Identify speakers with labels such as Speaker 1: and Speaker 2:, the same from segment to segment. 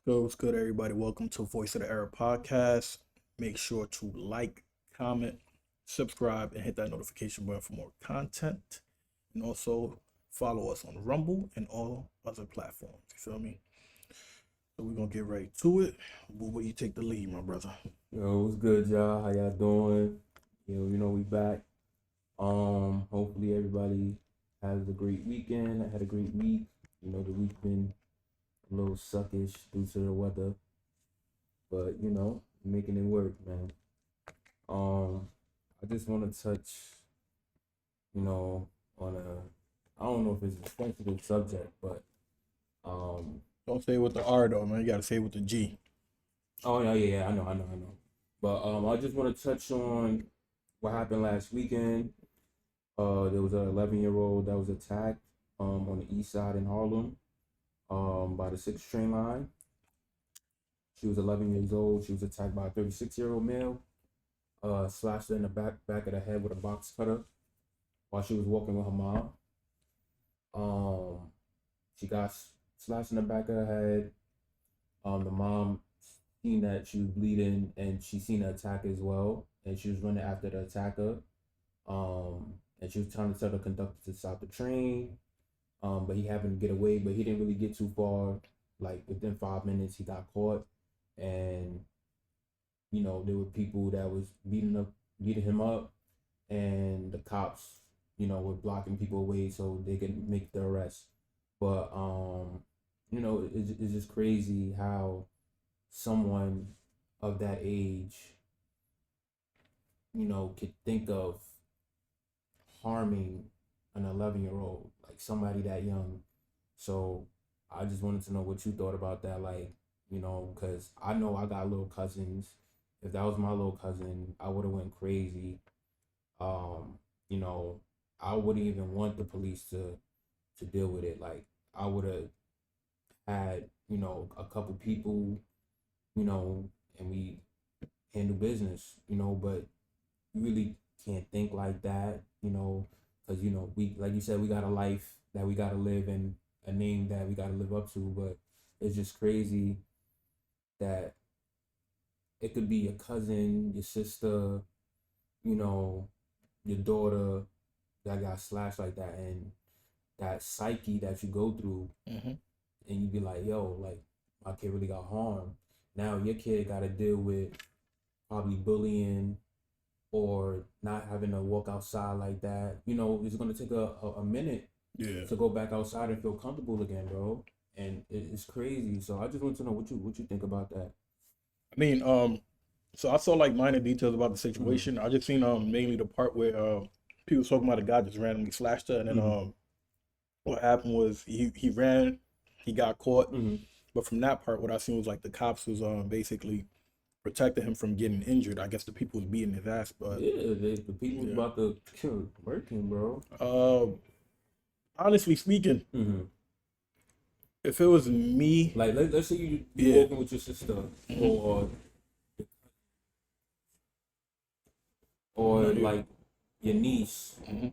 Speaker 1: What's good, everybody? Welcome to Voice of the Era podcast. Make sure to like, comment, subscribe, and hit that notification button for more content. And also follow us on Rumble and all other platforms. You feel me? So we're gonna get right to it. Will you take the lead, my brother?
Speaker 2: Yo, what's good, y'all? How y'all doing? We back. Hopefully everybody has a great weekend. I had a great week. The week been a little suckish due to the weather, but making it work, man. I just want to touch, on I don't know if it's a sensitive subject, but
Speaker 1: Don't say it with the R though, man. You gotta say it with the G.
Speaker 2: oh yeah, I know. But I just want to touch on what happened last weekend. There was an 11-year-old that was attacked on the east side in Harlem by the 6th train line. She was 11 years old. She was attacked by a 36-year-old male. Slashed her in the back of the head with a box cutter while she was walking with her mom. She got slashed in the back of her head. The mom seen that she was bleeding and she seen the attack as well, and she was running after the attacker. And she was trying to tell the conductor to stop the train. But he happened to get away, but he didn't really get too far. Like within 5 minutes, he got caught, and there were people that was beating him up, and the cops, were blocking people away so they could make the arrest. But it's just crazy how someone of that age, could think of harming an 11-year-old, like somebody that young. So I just wanted to know what you thought about that, like, because I know I got little cousins. If that was my little cousin, I would have went crazy. You know, I wouldn't even want the police to deal with it. Like, I would have had, a couple people, and we handle business, but you really can't think like that, because, we, like you said, we got a life that we got to live and a name that we got to live up to. But it's just crazy that it could be your cousin, your sister, your daughter that got slashed like that, and that psyche that you go through,
Speaker 1: Mm-hmm.
Speaker 2: and you be like, yo, like, my kid really got harmed. Now your kid got to deal with probably bullying or not having to walk outside like that. It's going to take a minute
Speaker 1: Yeah.
Speaker 2: to go back outside and feel comfortable again, bro. And it's crazy. So I just want to know what you think about that.
Speaker 1: I mean, so I saw like minor details about the
Speaker 2: Mm-hmm.
Speaker 1: situation. I just seen mainly the part where people was talking about a guy just randomly slashed her, and then
Speaker 2: Mm-hmm.
Speaker 1: what happened was he ran, he got caught.
Speaker 2: Mm-hmm.
Speaker 1: But from that part, what I seen was like the cops was basically protecting him from getting injured. I guess the people was beating his ass, but
Speaker 2: Yeah, the people's
Speaker 1: yeah.
Speaker 2: about to kill working, bro.
Speaker 1: Uh, honestly speaking,
Speaker 2: Mm-hmm.
Speaker 1: if it was me,
Speaker 2: Like let's say you
Speaker 1: yeah,
Speaker 2: walking with your sister,
Speaker 1: hmm
Speaker 2: or
Speaker 1: no,
Speaker 2: like your niece.
Speaker 1: hmm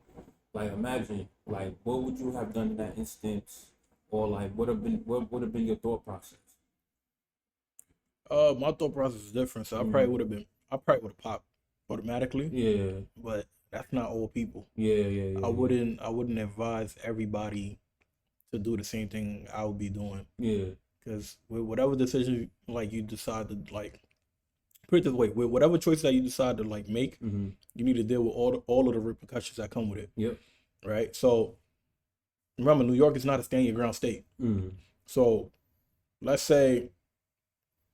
Speaker 2: Like imagine, like what would you have done in that instance, or like what would have been your thought process?
Speaker 1: my thought process is different. So
Speaker 2: Mm-hmm.
Speaker 1: I probably would have popped automatically,
Speaker 2: Yeah,
Speaker 1: but that's not all people.
Speaker 2: yeah.
Speaker 1: I wouldn't advise everybody to do the same thing I would be doing.
Speaker 2: Yeah.
Speaker 1: Because with whatever decision like you decide to like put it this way, with whatever choice that you decide to like make,
Speaker 2: Mm-hmm.
Speaker 1: you need to deal with all of the repercussions that come with it.
Speaker 2: Yep.
Speaker 1: Right. So remember, New York is not a stand your ground state.
Speaker 2: Mm-hmm.
Speaker 1: So let's say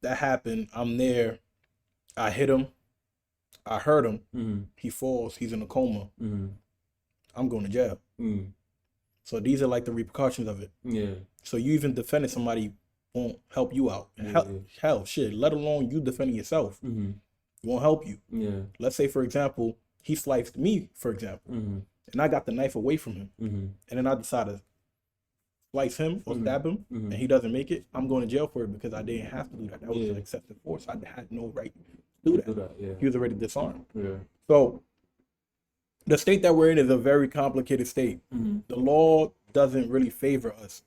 Speaker 1: that happened. I'm there. I hit him. I hurt him.
Speaker 2: Mm-hmm.
Speaker 1: He falls. He's in a coma.
Speaker 2: Mm-hmm.
Speaker 1: I'm going to jail.
Speaker 2: Mm-hmm.
Speaker 1: So these are like the repercussions of it.
Speaker 2: Yeah.
Speaker 1: So you even defending somebody won't help you out.
Speaker 2: Yeah.
Speaker 1: Hell, shit. Let alone you defending yourself.
Speaker 2: Mm-hmm.
Speaker 1: Won't help you.
Speaker 2: Yeah.
Speaker 1: Let's say, for example, he sliced me, for example,
Speaker 2: Mm-hmm.
Speaker 1: and I got the knife away from him,
Speaker 2: Mm-hmm.
Speaker 1: and then I decide to slice him or
Speaker 2: Mm-hmm.
Speaker 1: stab him,
Speaker 2: Mm-hmm.
Speaker 1: and he doesn't make it. I'm going to jail for it because I didn't have to do that. That was
Speaker 2: Yeah.
Speaker 1: an excessive force. I had no right to do
Speaker 2: Do
Speaker 1: that.
Speaker 2: that. Yeah.
Speaker 1: He was already disarmed.
Speaker 2: Yeah.
Speaker 1: So the state that we're in is a very complicated state.
Speaker 2: Mm-hmm.
Speaker 1: The law doesn't really favor us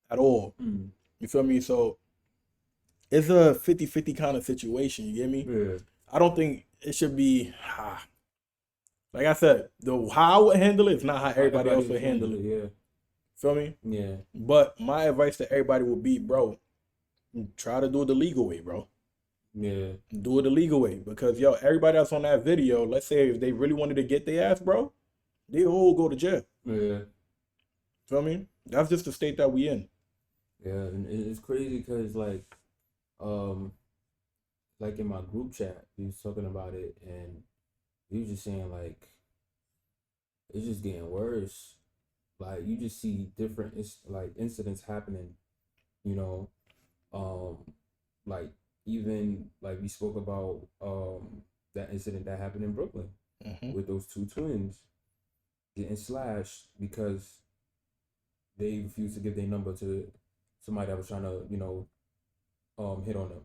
Speaker 1: at all.
Speaker 2: Mm-hmm.
Speaker 1: You feel me? So it's a 50-50 kind of situation. You get me?
Speaker 2: Yeah.
Speaker 1: I don't think it should be. Like I said, the how I would handle it is not how
Speaker 2: How
Speaker 1: everybody
Speaker 2: everybody
Speaker 1: else
Speaker 2: was
Speaker 1: would handle
Speaker 2: handling
Speaker 1: it.
Speaker 2: it,
Speaker 1: Feel me?
Speaker 2: yeah.
Speaker 1: But my advice to everybody would be, bro, try to do it the legal way, bro.
Speaker 2: Yeah.
Speaker 1: Do it the legal way. Because yo, everybody that's on that video, let's say if they really wanted to get their ass, bro, they all go to jail.
Speaker 2: Yeah.
Speaker 1: Feel me? That's just the state that we in.
Speaker 2: Yeah. And it's crazy because um, like in my group chat, he was talking about it, and he was just saying like it's just getting worse. Like you just see different like incidents happening, you know. Um, like even like we spoke about that incident that happened in Brooklyn
Speaker 1: Mm-hmm.
Speaker 2: with those two twins getting slashed because they refused to give their number to somebody that was trying to, hit on them,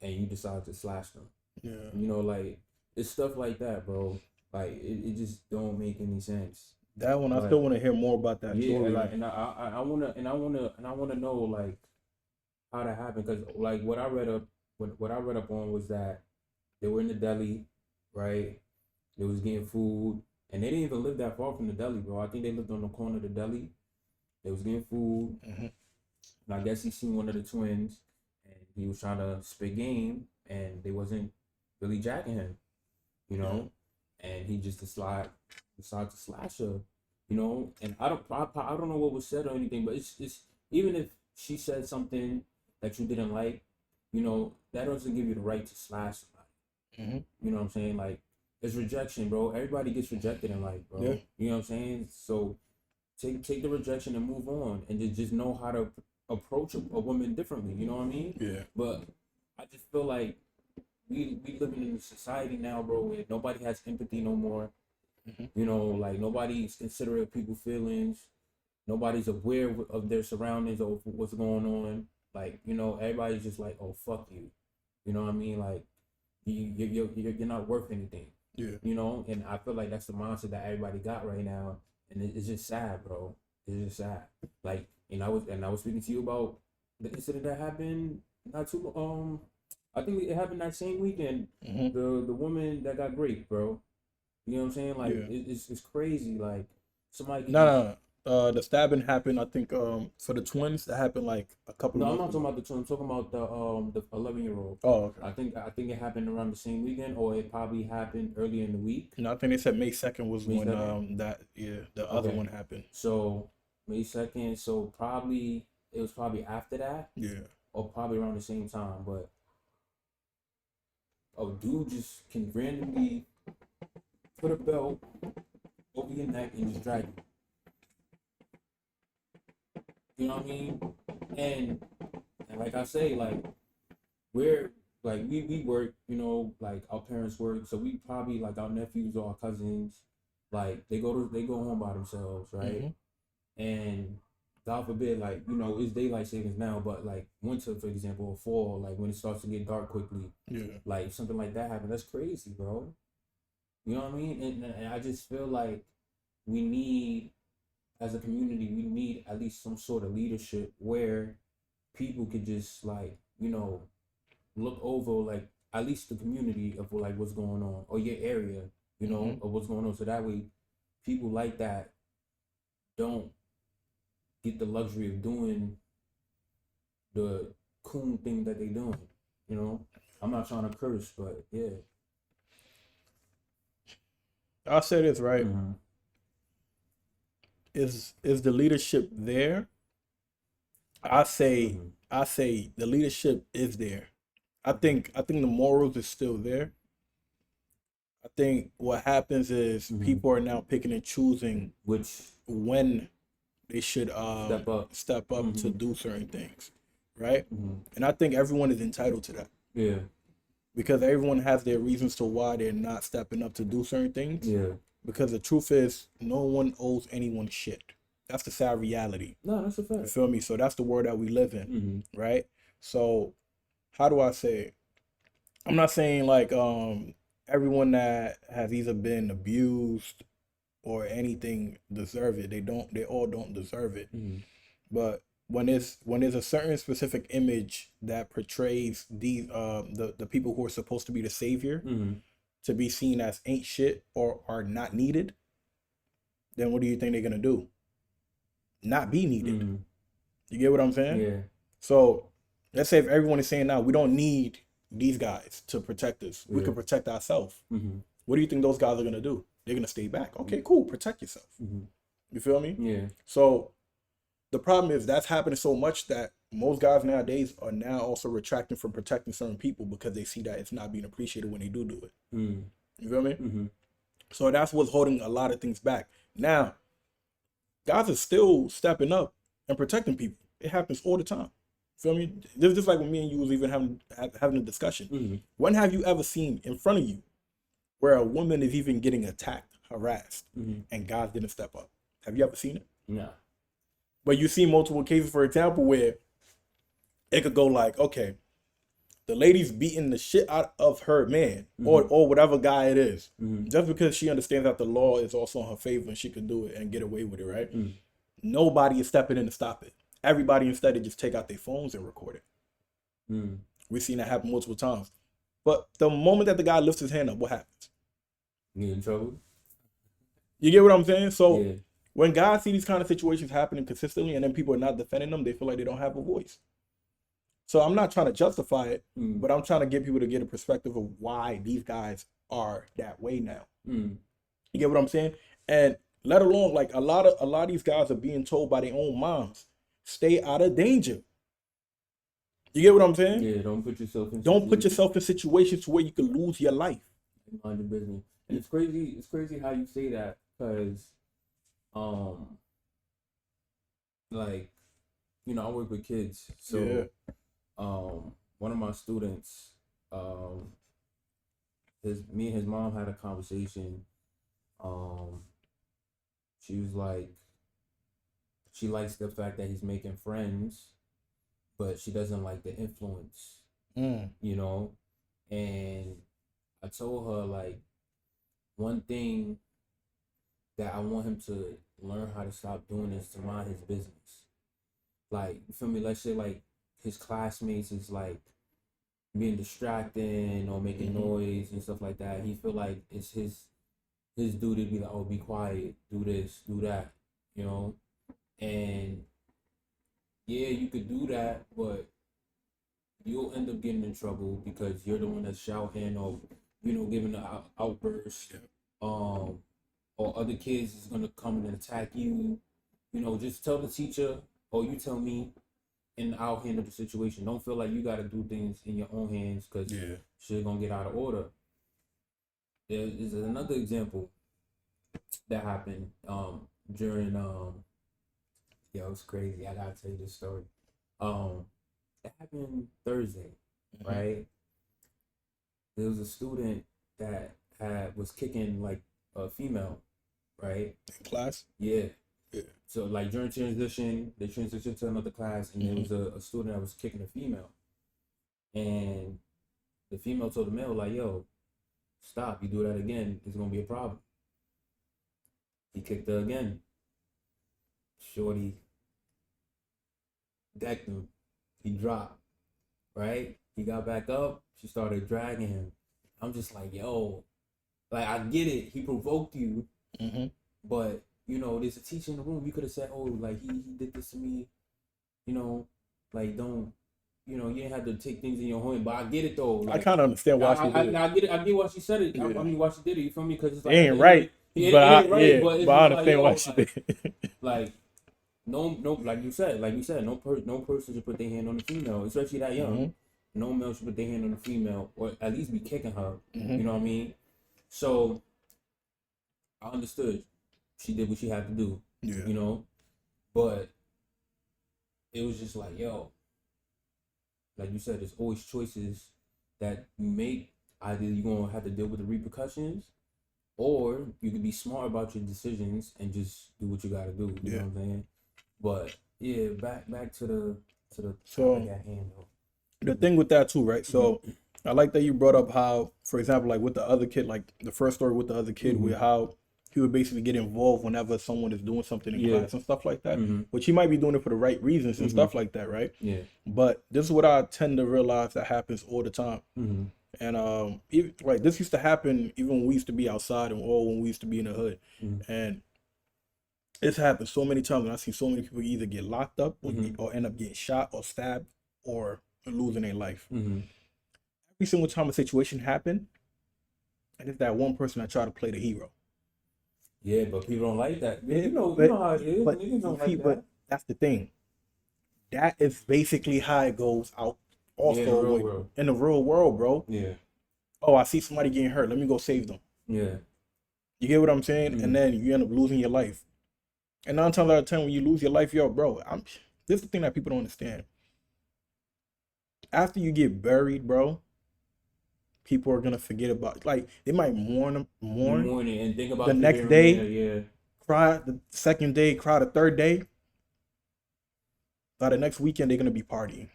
Speaker 2: and you decide to slash them.
Speaker 1: Yeah.
Speaker 2: Like it's stuff like that, bro. Like it just don't make any sense.
Speaker 1: That one, I
Speaker 2: Like
Speaker 1: still want to hear more about that
Speaker 2: yeah,
Speaker 1: story.
Speaker 2: like and I wanna know like how that happened because like what I read up on was that they were in the deli, right? They was getting food, and they didn't even live that far from the deli, bro. I think they lived on the corner of the deli. They was getting food,
Speaker 1: Mm-hmm.
Speaker 2: and I guess he seen one of the twins, and he was trying to spit game, and they wasn't really jacking him, you know, and he just decided to slash her, and I don't know what was said or anything, but it's even if she said something that you didn't like, that doesn't give you the right to slash somebody.
Speaker 1: Mm-hmm.
Speaker 2: You know what I'm saying? Like it's rejection, bro. Everybody gets rejected in life, bro.
Speaker 1: Yeah.
Speaker 2: You know what I'm saying? So take the rejection and move on, and just know how to approach a woman differently. You know what I mean?
Speaker 1: Yeah.
Speaker 2: But I just feel like we living in a society now, bro, where nobody has empathy no more.
Speaker 1: Mm-hmm.
Speaker 2: Like nobody's considerate of people's feelings. Nobody's aware of their surroundings or what's going on. Like everybody's just like, oh fuck you. You know what I mean? Like you're not worth anything.
Speaker 1: Yeah.
Speaker 2: And I feel like that's the mindset that everybody got right now, and it's just sad, bro. It's just sad. Like, and I was speaking to you about the incident that happened not too I think it happened that same weekend.
Speaker 1: Mm-hmm.
Speaker 2: The woman that got raped, bro. You know what I'm saying? Like
Speaker 1: Yeah.
Speaker 2: it's crazy. Like somebody could
Speaker 1: No,
Speaker 2: just
Speaker 1: no, no. The stabbing happened. I think for the twins that happened like a couple of
Speaker 2: no, I'm
Speaker 1: months
Speaker 2: not talking
Speaker 1: ago.
Speaker 2: about the two. I'm talking about the 11-year-old.
Speaker 1: Oh, okay.
Speaker 2: I think it happened around the same weekend, or it probably happened earlier in the week.
Speaker 1: No, I think they said May 2nd was
Speaker 2: May
Speaker 1: when
Speaker 2: 2nd.
Speaker 1: the other
Speaker 2: Okay.
Speaker 1: one happened.
Speaker 2: So May 2nd. So probably it was probably after that,
Speaker 1: Yeah.
Speaker 2: or probably around the same time. But a dude just can randomly put a belt over your neck and just drag you. You know what I mean? And like I say, like we're like we work, like our parents work, so we probably like our nephews or our cousins, like they go home by themselves, right?
Speaker 1: Mm-hmm.
Speaker 2: And God forbid, like it's daylight savings now, but like winter, for example, or fall, like when it starts to get dark quickly,
Speaker 1: Yeah.
Speaker 2: like if something like that happens, that's crazy, bro. You know what I mean? And I just feel like we need, as a community, we need at least some sort of leadership where people could just like look over like at least the community of like what's going on, or your area,
Speaker 1: Mm-hmm.
Speaker 2: of what's going on, so that way people like that don't get the luxury of doing the coon thing that they doing. I'm not trying to curse, but yeah.
Speaker 1: I'll say this, right?
Speaker 2: Mm-hmm.
Speaker 1: Is the leadership there? I say
Speaker 2: Mm-hmm.
Speaker 1: I say the leadership is there.
Speaker 2: Okay.
Speaker 1: I think the morals is still there. I think what happens is
Speaker 2: Mm-hmm.
Speaker 1: people are now picking and choosing
Speaker 2: Which
Speaker 1: when they should
Speaker 2: step up.
Speaker 1: step up to
Speaker 2: Mm-hmm.
Speaker 1: do certain things, right?
Speaker 2: Mm-hmm.
Speaker 1: And I think everyone is entitled to that
Speaker 2: Yeah.
Speaker 1: because everyone has their reasons to why they're not stepping up to do certain things.
Speaker 2: Yeah.
Speaker 1: Because the truth is, no one owes anyone shit. That's the sad reality.
Speaker 2: No, that's a
Speaker 1: You
Speaker 2: fact.
Speaker 1: feel me? So that's the world that we live in,
Speaker 2: Mm-hmm.
Speaker 1: right? So how do I say it? I'm not saying like everyone that has either been abused or anything deserve it. They all don't deserve it.
Speaker 2: Mm-hmm.
Speaker 1: But when there's a certain specific image that portrays these the people who are supposed to be the savior
Speaker 2: Mm-hmm.
Speaker 1: to be seen as ain't shit or are not needed, then what do you think they're gonna do? Not be needed.
Speaker 2: Mm-hmm.
Speaker 1: You get what I'm saying?
Speaker 2: Yeah.
Speaker 1: So let's say if everyone is saying now we don't need these guys to protect us, we
Speaker 2: Yeah.
Speaker 1: can protect ourselves.
Speaker 2: Mm-hmm.
Speaker 1: What do you think those guys are gonna do? They're gonna stay back. Okay, cool. Protect yourself.
Speaker 2: Mm-hmm.
Speaker 1: You feel me?
Speaker 2: Yeah.
Speaker 1: So the problem is that's happening so much that most guys nowadays are now also retracting from protecting certain people because they see that it's not being appreciated when they do it.
Speaker 2: Mm-hmm.
Speaker 1: You feel me?
Speaker 2: Mm-hmm.
Speaker 1: So that's what's holding a lot of things back. Now, guys are still stepping up and protecting people. It happens all the time. Feel me? This is just like when me and you was even having a discussion.
Speaker 2: Mm-hmm.
Speaker 1: When have you ever seen in front of you where a woman is even getting attacked, harassed,
Speaker 2: Mm-hmm.
Speaker 1: and guys didn't step up? Have you ever seen it?
Speaker 2: No.
Speaker 1: But you see multiple cases, for example, where it could go like, okay, the lady's beating the shit out of her man or whatever guy it is,
Speaker 2: Mm-hmm.
Speaker 1: just because she understands that the law is also in her favor and she could do it and get away with it, right?
Speaker 2: Mm-hmm.
Speaker 1: Nobody is stepping in to stop it. Everybody instead of just take out their phones and record it.
Speaker 2: Mm-hmm.
Speaker 1: We've seen that happen multiple times. But the moment that the guy lifts his hand up, what happens?
Speaker 2: You in trouble?
Speaker 1: You get what I'm saying? So
Speaker 2: Yeah.
Speaker 1: when guys see these kind of situations happening consistently and then people are not defending them, they feel like they don't have a voice. So I'm not trying to justify it,
Speaker 2: Mm-hmm.
Speaker 1: but I'm trying to get people to get a perspective of why these guys are that way now.
Speaker 2: Mm-hmm.
Speaker 1: You get what I'm saying? And let alone like a lot of these guys are being told by their own moms, stay out of danger. You get what I'm saying?
Speaker 2: Yeah. Don't put yourself in.
Speaker 1: Don't put yourself in situations where you could lose your life.
Speaker 2: Mind your business. And it's crazy. It's crazy how you say that because, like, you know, I work with kids, so
Speaker 1: Yeah.
Speaker 2: one of my students, me and his mom had a conversation. She was like, she likes the fact that he's making friends, but she doesn't like the influence, you know. And I told her like one thing that I want him to learn how to stop doing is to mind his business. Like, you feel me? Let's say like his classmates is like being distracting or making noise and stuff like that. He feel like it's his duty to be like, oh, be quiet, do this, do that, you know. And yeah, you could do that, but you'll end up getting in trouble because you're the one that's shouting or, you know, giving an outburst. Or other kids is gonna come and attack you. You know, just tell the teacher or you tell me, and I'll handle the situation. Don't feel like you gotta do things in your own hands because shit gonna get out of order. There is another example that happened during yo, it's crazy. I gotta tell you this story. It happened Thursday, right? There was a student that was kicking like a female, right?
Speaker 1: In class?
Speaker 2: Yeah.
Speaker 1: Yeah.
Speaker 2: So like during transition, they transitioned to another class, and there was a student that was kicking a female, and the female told the male like, "Yo, stop! You do that again, it's gonna be a problem." He kicked her again. Shorty decked him. He dropped. Right? He got back up. She started dragging him. I'm just like, yo, like I get it. He provoked you, but you know, there's a teacher in the room. You could have said, oh, like he did this to me. You know, like don't. You know, you didn't have to take things in your hand, but I get it though. Like,
Speaker 1: I kind of understand why she did it.
Speaker 2: I get it. I get why she said it.
Speaker 1: Yeah.
Speaker 2: I mean, why she did it. You feel me? Because it's like
Speaker 1: It ain't right.
Speaker 2: It ain't
Speaker 1: But
Speaker 2: right. But it's
Speaker 1: I
Speaker 2: just
Speaker 1: understand
Speaker 2: like,
Speaker 1: why
Speaker 2: yo,
Speaker 1: she
Speaker 2: like,
Speaker 1: did it.
Speaker 2: like no, like you said, no person should put their hand on the female, especially that young. No male should put their hand on the female, or at least be kicking her. You know what I mean? So I understood. She did what she had to do.
Speaker 1: Yeah.
Speaker 2: You know, but it was just like, yo, like you said, there's always choices that you make. Either you're gonna have to deal with the repercussions, or you can be smart about your decisions and just do what you gotta do. You know what I'm saying? But yeah, back to the topic at hand though.
Speaker 1: The thing with that too, right? So I like that you brought up how, for example, like with the other kid, like the first story with the other kid, with how he would basically get involved whenever someone is doing something in
Speaker 2: Yeah.
Speaker 1: class and stuff like that.
Speaker 2: Mm-hmm.
Speaker 1: Which he might be doing it for the right reasons and
Speaker 2: Mhm.
Speaker 1: stuff like that, right?
Speaker 2: Yeah.
Speaker 1: But this is what I tend to realize that happens all the time.
Speaker 2: Mm-hmm.
Speaker 1: And even, like this used to happen even when we used to be outside or when we used to be in the hood.
Speaker 2: Mm-hmm.
Speaker 1: And it's happened so many times, and I see so many people either get locked up
Speaker 2: Mhm.
Speaker 1: or end up getting shot or stabbed or losing their life.
Speaker 2: Mm-hmm.
Speaker 1: Every single time a situation happened, and it's that one person that try to play the hero.
Speaker 2: Yeah, but people don't like that.
Speaker 1: Yeah,
Speaker 2: you know
Speaker 1: but
Speaker 2: how it is.
Speaker 1: but
Speaker 2: Niggas don't
Speaker 1: you see,
Speaker 2: like
Speaker 1: but
Speaker 2: that.
Speaker 1: that's the thing. That is basically how it goes out.
Speaker 2: Yeah, in the
Speaker 1: Also,
Speaker 2: real world.
Speaker 1: in the real world, bro.
Speaker 2: Yeah.
Speaker 1: Oh, I see somebody getting hurt. Let me go save them.
Speaker 2: Yeah.
Speaker 1: You get what I'm saying?
Speaker 2: Mhm.
Speaker 1: And then you end up losing your life. And 9 times out of 10, when you lose your life, yo, bro, this is the thing that people don't understand. After you get buried, bro, people are gonna forget about, like, they might mourn
Speaker 2: Morning and think about
Speaker 1: the
Speaker 2: you
Speaker 1: next
Speaker 2: here and
Speaker 1: day,
Speaker 2: there, yeah.
Speaker 1: cry the second day, cry the third day. By the next weekend, they're gonna be partying.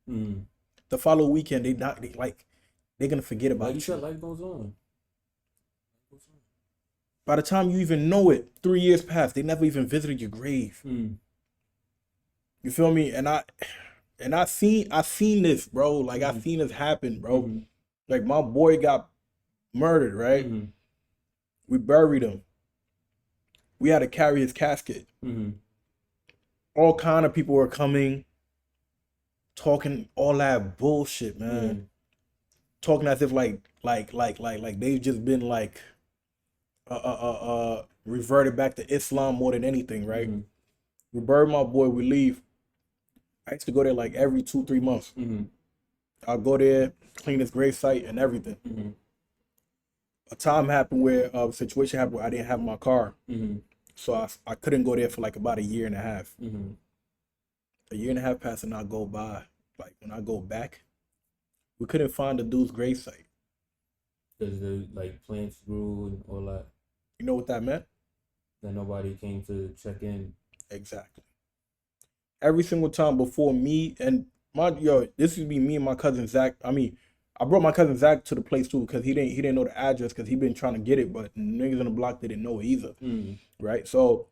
Speaker 2: Mm.
Speaker 1: The following weekend, they're gonna forget about
Speaker 2: Like you
Speaker 1: you.
Speaker 2: said, life goes on.
Speaker 1: By the time you even know it, 3 years pass. They never even visited your grave.
Speaker 2: Mm.
Speaker 1: You feel me? And I seen this, bro. Like I
Speaker 2: Mhm.
Speaker 1: seen this happen, bro.
Speaker 2: Mhm.
Speaker 1: Like my boy got murdered, right?
Speaker 2: Mhm.
Speaker 1: We buried him. We had to carry his casket.
Speaker 2: Mhm.
Speaker 1: All kind of people were coming, talking all that bullshit, man.
Speaker 2: Yeah.
Speaker 1: Talking as if like they've just been like reverted back to Islam more than anything, right?
Speaker 2: Mhm.
Speaker 1: We buried my boy, we leave. I used to go there like every 2-3 months.
Speaker 2: Mhm.
Speaker 1: I'll go there, clean his grave site and everything.
Speaker 2: Mhm.
Speaker 1: A time happened where a situation happened where I didn't have my car.
Speaker 2: Mhm.
Speaker 1: So I couldn't go there for like about a year and a half.
Speaker 2: Mhm.
Speaker 1: A year and a half passed and I go by. Like when I go back, we couldn't find the dude's grave site.
Speaker 2: Because the like plants grew and all that.
Speaker 1: You know what that meant?
Speaker 2: That nobody came to check in.
Speaker 1: Exactly. Every single time before me and this would be me and my cousin Zach. I mean, I brought my cousin Zach to the place too because he didn't know the address because he been trying to get it, but niggas on the block didn't know it either.
Speaker 2: Mm.
Speaker 1: Right? So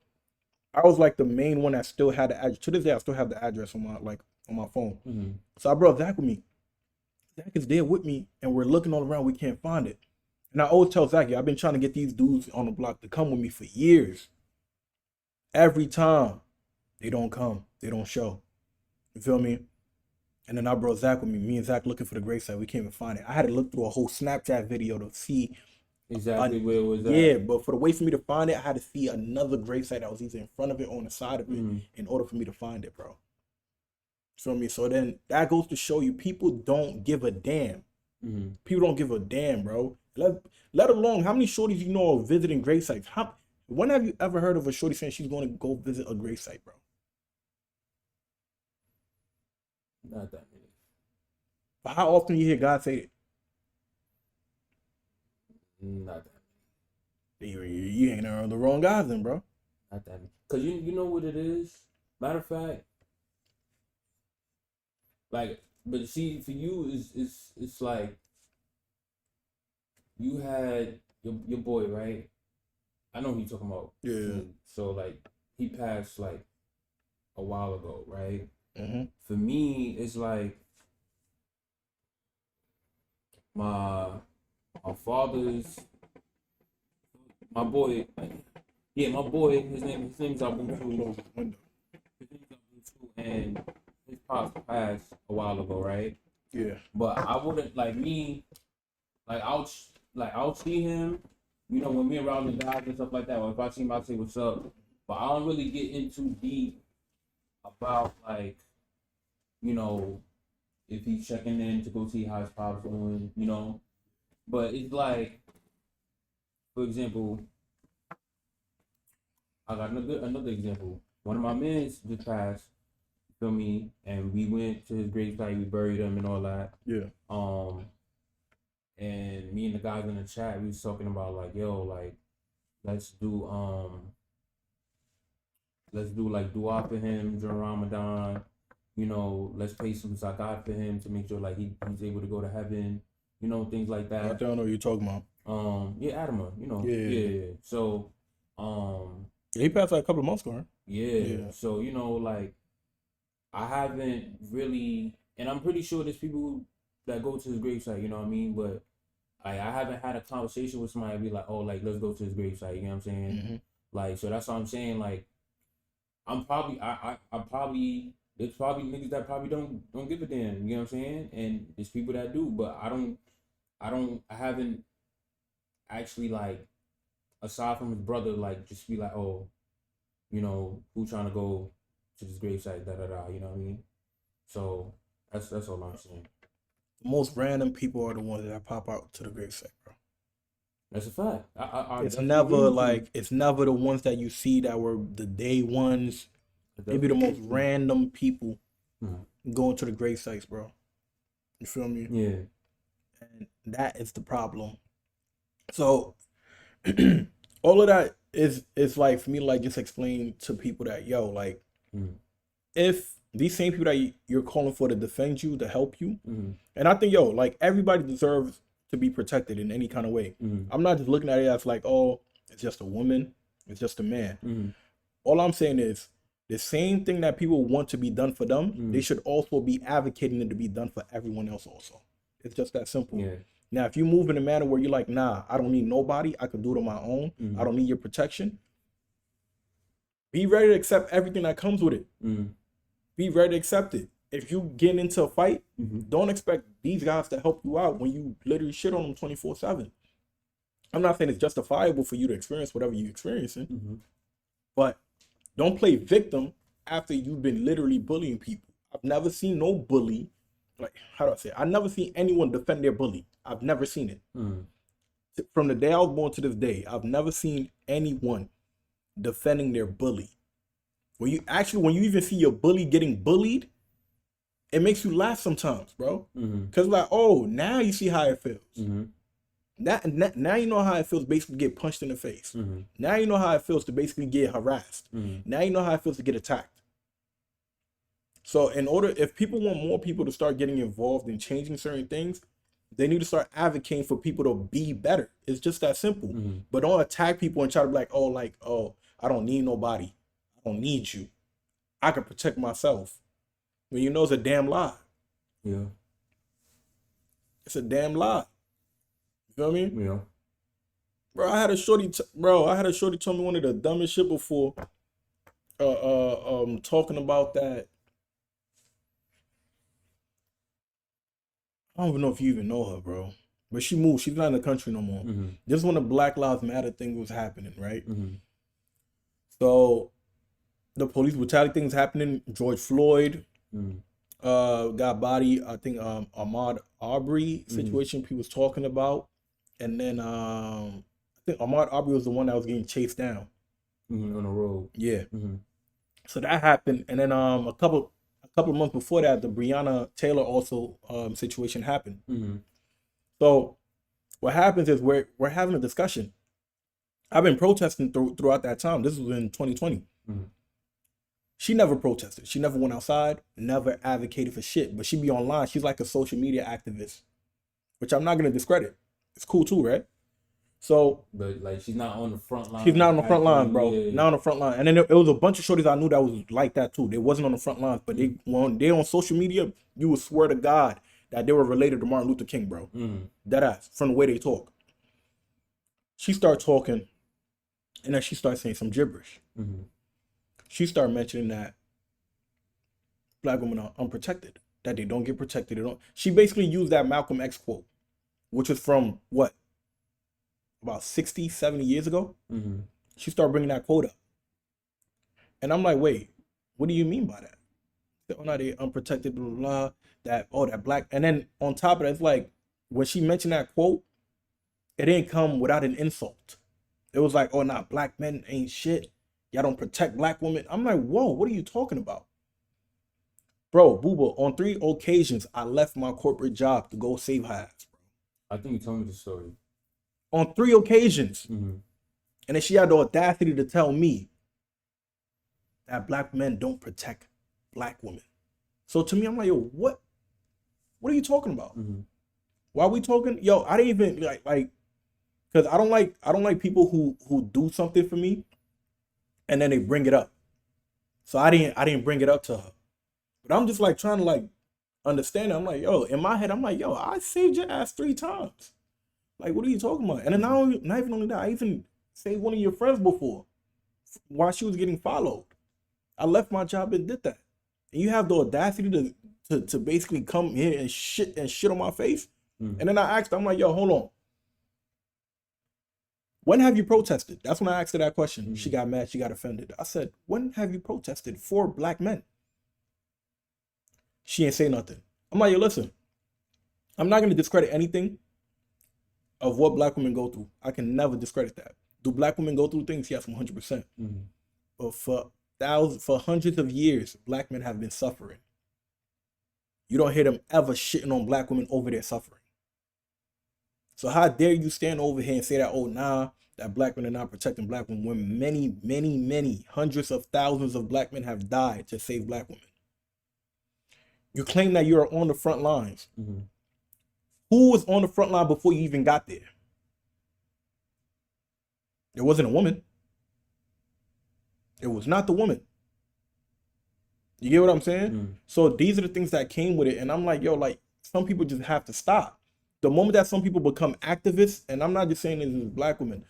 Speaker 1: I was like the main one that still had the address. To this day, I still have the address on my phone.
Speaker 2: Mm-hmm.
Speaker 1: So I brought Zach with me. Zach is there with me, and we're looking all around. We can't find it. And I always tell Zach, I've been trying to get these dudes on the block to come with me for years. Every time, they don't come. They don't show. You feel me? And then I brought Zach with me. Me and Zach looking for the gravesite. We can't even find it. I had to look through a whole Snapchat video to see.
Speaker 2: Exactly where it was at.
Speaker 1: Yeah, but for the way for me to find it, I had to see another gravesite that was either in front of it or on the side of it in order for me to find it, bro. Feel me? So then that goes to show you people don't give a damn.
Speaker 2: Mm-hmm.
Speaker 1: People don't give a damn, bro. Let alone how many shorties you know are visiting grave sites. When have you ever heard of a shorty saying she's going to go visit a grave site, bro?
Speaker 2: Not that many.
Speaker 1: But how often you hear God say it?
Speaker 2: Not that many.
Speaker 1: You ain't around the wrong guys then, bro.
Speaker 2: Not that many. Because you know what it is? Matter of fact, like, but see, for you, it's like, you had your boy, right? I know who you're talking about.
Speaker 1: Yeah.
Speaker 2: So, like, he passed, like, a while ago, right?
Speaker 1: Mm-hmm.
Speaker 2: For me, it's like, my father's, my boy, my boy, his name's Abu Too. And his pops passed a while ago, right?
Speaker 1: Yeah.
Speaker 2: But I wouldn't, like, me, like, I'll see him, you know, when we around the guys and stuff like that, or if I see him, I'll say what's up. But I don't really get into deep about, like, you know, if he's checking in to go see how his pops doing, you know. But it's like, for example, I got another example. One of my men just passed, feel me, and we went to his gravesite, we buried him and all that.
Speaker 1: Yeah.
Speaker 2: And me and the guys in the chat, we was talking about, like, yo, like, let's do like dua for him during Ramadan. You know, let's pay some zakat for him to make sure, like, he's able to go to heaven. You know, things like
Speaker 1: I
Speaker 2: that.
Speaker 1: don't know what you're talking about.
Speaker 2: Yeah, Adama,
Speaker 1: Yeah.
Speaker 2: yeah. So, um,
Speaker 1: Yeah, he passed like a couple of months ago, right?
Speaker 2: yeah. So, like I haven't really, and I'm pretty sure there's people that go to his gravesite, you know what I mean? But I haven't had a conversation with somebody be like, oh, like let's go to his gravesite, you know what I'm saying?
Speaker 1: Mm-hmm.
Speaker 2: Like, so that's what I'm saying. Like, I'm probably, I probably, there's probably niggas that probably don't give a damn, you know what I'm saying? And there's people that do, but I haven't actually like, aside from his brother, like just be like, oh, who trying to go to this gravesite, da da da, you know what I mean? So that's all I'm saying.
Speaker 1: The most random people are the ones that pop out to the gravesite, bro.
Speaker 2: That's a fact. I
Speaker 1: It's
Speaker 2: definitely agree
Speaker 1: never
Speaker 2: with you.
Speaker 1: like it's never the ones that you see that were the day ones.
Speaker 2: I
Speaker 1: They be the
Speaker 2: definitely agree
Speaker 1: most
Speaker 2: with you.
Speaker 1: random people
Speaker 2: Mhm.
Speaker 1: going to the grave sites, bro. You feel me?
Speaker 2: Yeah.
Speaker 1: And that is the problem. So all of that is like for me to like just explain to people that yo, like
Speaker 2: Mm-hmm.
Speaker 1: if these same people that you're calling for to defend you, to help you,
Speaker 2: Mm-hmm.
Speaker 1: and I think yo, like everybody deserves to be protected in any kind of way.
Speaker 2: Mm-hmm.
Speaker 1: I'm not just looking at it as like, oh, it's just a woman, it's just a man.
Speaker 2: Mm-hmm.
Speaker 1: All I'm saying is the same thing that people want to be done for them,
Speaker 2: Mm-hmm.
Speaker 1: they should also be advocating it to be done for everyone else also. It's just that simple.
Speaker 2: Yeah.
Speaker 1: Now, if you move in a manner where you're like, nah, I don't need nobody, I can do it on my own, I
Speaker 2: Mm-hmm.
Speaker 1: don't need your protection, be ready to accept everything that comes with it.
Speaker 2: Mm-hmm.
Speaker 1: Be ready to accept it. If you get into a fight,
Speaker 2: Mm-hmm.
Speaker 1: don't expect these guys to help you out when you literally shit on them 24/7. I'm not saying it's justifiable for you to experience whatever you're experiencing,
Speaker 2: Mm-hmm.
Speaker 1: but don't play victim after you've been literally bullying people. I've never seen no bully, like, how do I say it? I've never seen anyone defend their bully. I've never seen it.
Speaker 2: Mm-hmm.
Speaker 1: From the day I was born to this day, I've never seen anyone defending their bully. When you even see your bully getting bullied, it makes you laugh sometimes, bro.
Speaker 2: Mm-hmm.
Speaker 1: Cause like, oh, now you see how it feels.
Speaker 2: Mm-hmm.
Speaker 1: Now you know how it feels basically to get punched in the face.
Speaker 2: Mm-hmm.
Speaker 1: Now you know how it feels to basically get harassed.
Speaker 2: Mm-hmm.
Speaker 1: Now you know how it feels to get attacked. So if people want more people to start getting involved in changing certain things, they need to start advocating for people to be better. It's just that simple.
Speaker 2: Mm-hmm.
Speaker 1: But don't attack people and try to be like, oh, I don't need nobody. I don't need you. I can protect myself. When you know it's a damn lie.
Speaker 2: Yeah.
Speaker 1: It's a damn lie. You feel me?
Speaker 2: Yeah.
Speaker 1: Bro, I had a shorty tell me one of the dumbest shit before. Talking about that. I don't even know if you even know her, bro. But she moved. She's not in the country no more.
Speaker 2: Mm-hmm.
Speaker 1: This is when the Black Lives Matter thing was happening, right?
Speaker 2: Mm-hmm.
Speaker 1: So the police brutality things happening. George Floyd
Speaker 2: Mm-hmm.
Speaker 1: got body. I think Ahmaud Arbery
Speaker 2: Mm-hmm.
Speaker 1: situation people was talking about, and then I think Ahmaud Arbery was the one that was getting chased down.
Speaker 2: Mm-hmm. On the road.
Speaker 1: Yeah.
Speaker 2: Mm-hmm.
Speaker 1: So that happened, and then a couple of months before that, the Breonna Taylor also situation happened.
Speaker 2: Mm-hmm.
Speaker 1: So what happens is we're having a discussion. I've been protesting throughout that time. This was in 2020.
Speaker 2: Mm-hmm.
Speaker 1: She never protested. She never went outside. Never advocated for shit. But she be online. She's like a social media activist, which I'm not gonna discredit. It's cool too, right? So
Speaker 2: But like she's not on the front line.
Speaker 1: she's not on the front lines,
Speaker 2: Actually,
Speaker 1: bro.
Speaker 2: yeah.
Speaker 1: Not on the front line. And then it was a bunch of shorties I knew that was like that too. They wasn't on the front lines, but when they on social media, you would swear to God that they were related to Martin Luther King, bro.
Speaker 2: Mm-hmm.
Speaker 1: Dead ass from the way they talk. She started talking, and then she started saying some gibberish.
Speaker 2: Mm-hmm.
Speaker 1: She started mentioning that black women are unprotected, that they don't get protected. They don't. She basically used that Malcolm X quote, which was from what, about 60, 70 years ago.
Speaker 2: Mm-hmm.
Speaker 1: She started bringing that quote up. And I'm like, wait, what do you mean by that? Oh, no, they unprotected, blah, blah, blah. That black. And then on top of that, it's like, when she mentioned that quote, it didn't come without an insult. It was like, oh, nah, black men ain't shit. Y'all don't protect black women. I'm like, whoa, what are you talking about? Bro, Booba, on 3 occasions, I left my corporate job to go save her ass, bro.
Speaker 2: I think you told me the story.
Speaker 1: On 3 occasions.
Speaker 2: Mm-hmm.
Speaker 1: And then she had the audacity to tell me that black men don't protect black women. So to me, I'm like, yo, what are you talking about?
Speaker 2: Mm-hmm.
Speaker 1: Why are we talking? Yo, I didn't even like Because I don't like people who do something for me and then they bring it up. So I didn't bring it up to her. But I'm just like trying to like understand it. I'm like, yo, in my head, I'm like, yo, I saved your ass 3 times. Like, what are you talking about? And then not even only that, I even saved one of your friends before while she was getting followed. I left my job and did that. And you have the audacity to basically come here and shit on my face.
Speaker 2: Mm.
Speaker 1: And then I asked her, I'm like, yo, hold on. When have you protested? That's when I asked her that question. She got mad. She got offended. I said, when have you protested for black men? She ain't say nothing. I'm like, yo, listen, I'm not going to discredit anything of what black women go through. I can never discredit that. Do black women go through things? Yes, 100%. But for hundreds of years, black men have been suffering. You don't hear them ever shitting on black women over their suffering. So how dare you stand over here and say that, oh, nah, that black men are not protecting black women when many, many, many hundreds of thousands of black men have died to save black women. You claim that you're on the front lines. Who was on the front line before you even got there? It wasn't a woman. It was not the woman. You get what I'm saying? So these are the things that came with it. And I'm like, yo, like, some people just have to stop. The moment that some people become activists, and I'm not just saying this is black women,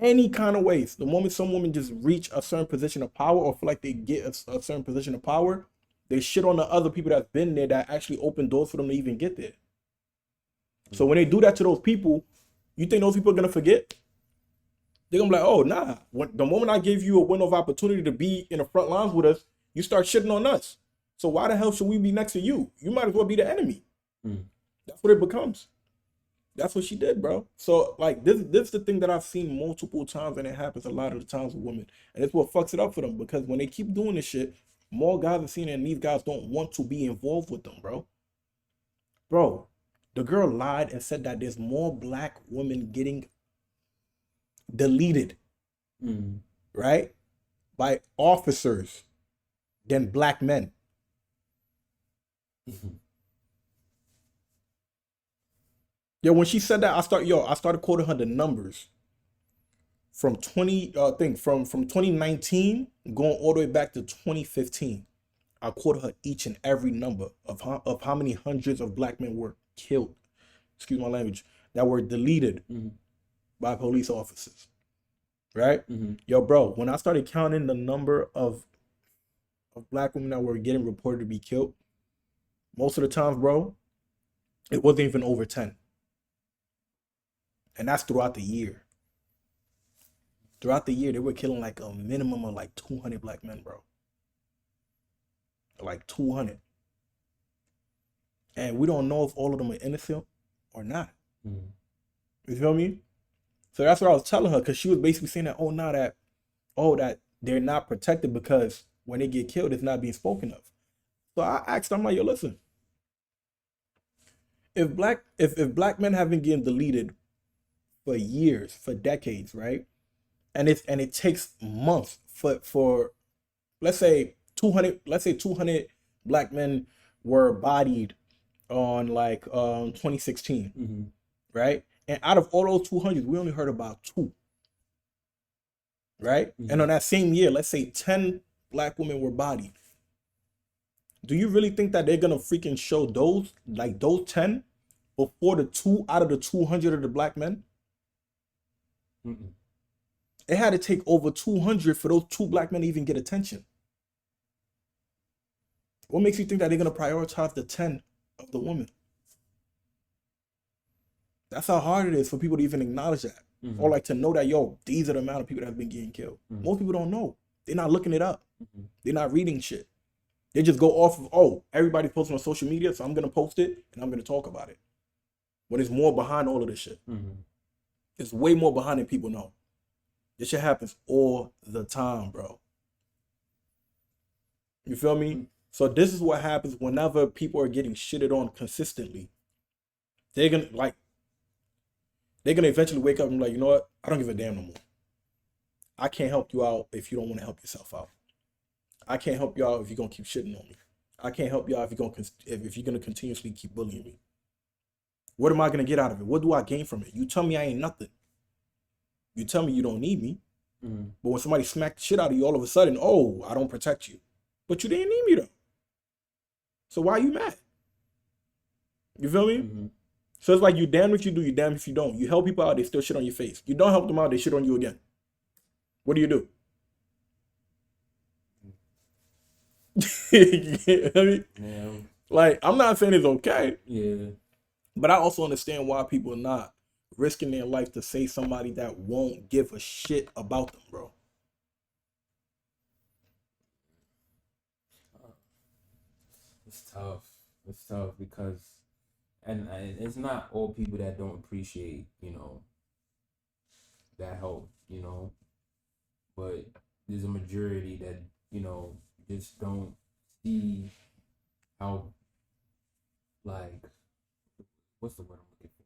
Speaker 1: any kind of ways, the moment some women just reach a certain position of power or feel like they get a certain position of power, they shit on the other people that's been there that actually opened doors for them to even get there. So when they do that to those people, you think those people are going to forget? They're going to be like, oh, nah. The moment I gave you a window of opportunity to be in the front lines with us, you start shitting on us. So why the hell should we be next to you? You might as well be the enemy. That's what it becomes. That's what she did, bro. So like this is the thing that I've seen multiple times, and it happens a lot of the times with women. And it's what fucks it up for them, because when they keep doing this shit, more guys are seeing it, and these guys don't want to be involved with them, bro. Bro, the girl lied and said that there's more black women getting deleted, right, by officers than black men. Yeah, when she said that, I started quoting her the numbers from 2019 going all the way back to 2015. I quoted her each and every number of how many hundreds of black men were killed, excuse my language, that were deleted by police officers. Right? Yo, bro, when I started counting the number of black women that were getting reported to be killed, most of the times, bro, it wasn't even over 10. And that's throughout the year. Throughout the year, they were killing like a minimum of like 200 black men, bro. Like 200. And we don't know if all of them are innocent or not. You feel me? So that's what I was telling her, because she was basically saying that, that they're not protected because when they get killed, it's not being spoken of. So I asked her, I'm like, yo, listen. If black men have been getting deleted for years, for decades, right? And it takes months for let's say 200 black men were bodied on like 2016, right? And out of all those 200, we only heard about 2, right? And on that same year, let's say 10 black women were bodied. Do you really think that they're gonna freaking show those 10 before the 2 out of the 200 of the black men? It had to take over 200 for those 2 black men to even get attention. What makes you think that they're gonna prioritize the 10 of the women? That's how hard it is for people to even acknowledge that. Or like to know that, yo, these are the amount of people that have been getting killed. Most people don't know. They're not looking it up. They're not reading shit. They just go off of, oh, everybody's posting on social media, so I'm gonna post it and I'm gonna talk about it. But there's more behind all of this shit. There's way more behind than people know. This shit happens all the time, bro. You feel me? So this is what happens whenever people are getting shitted on consistently. They're gonna eventually wake up and be like, you know what? I don't give a damn no more. I can't help you out if you don't want to help yourself out. I can't help you out if you're gonna keep shitting on me. I can't help you out if you're gonna continuously keep bullying me. What am I gonna get out of it? What do I gain from it? You tell me I ain't nothing. You tell me you don't need me.
Speaker 2: Mm-hmm.
Speaker 1: But when somebody smacked the shit out of you, all of a sudden, oh, I don't protect you. But you didn't need me though. So why are you mad? You feel me?
Speaker 2: Mm-hmm.
Speaker 1: So it's like you damn if you do, you damn if you don't. You help people out, they still shit on your face. You don't help them out, they shit on you again. What do you do? You know what I mean?
Speaker 2: Yeah.
Speaker 1: Like, I'm not saying it's okay,
Speaker 2: Yeah.
Speaker 1: but I also understand why people are not risking their life to say somebody that won't give a shit about them, bro.
Speaker 2: It's tough. It's tough because, and it's not all people that don't appreciate, that help, but there's a majority that, just don't see how, like, what's the word I'm looking for?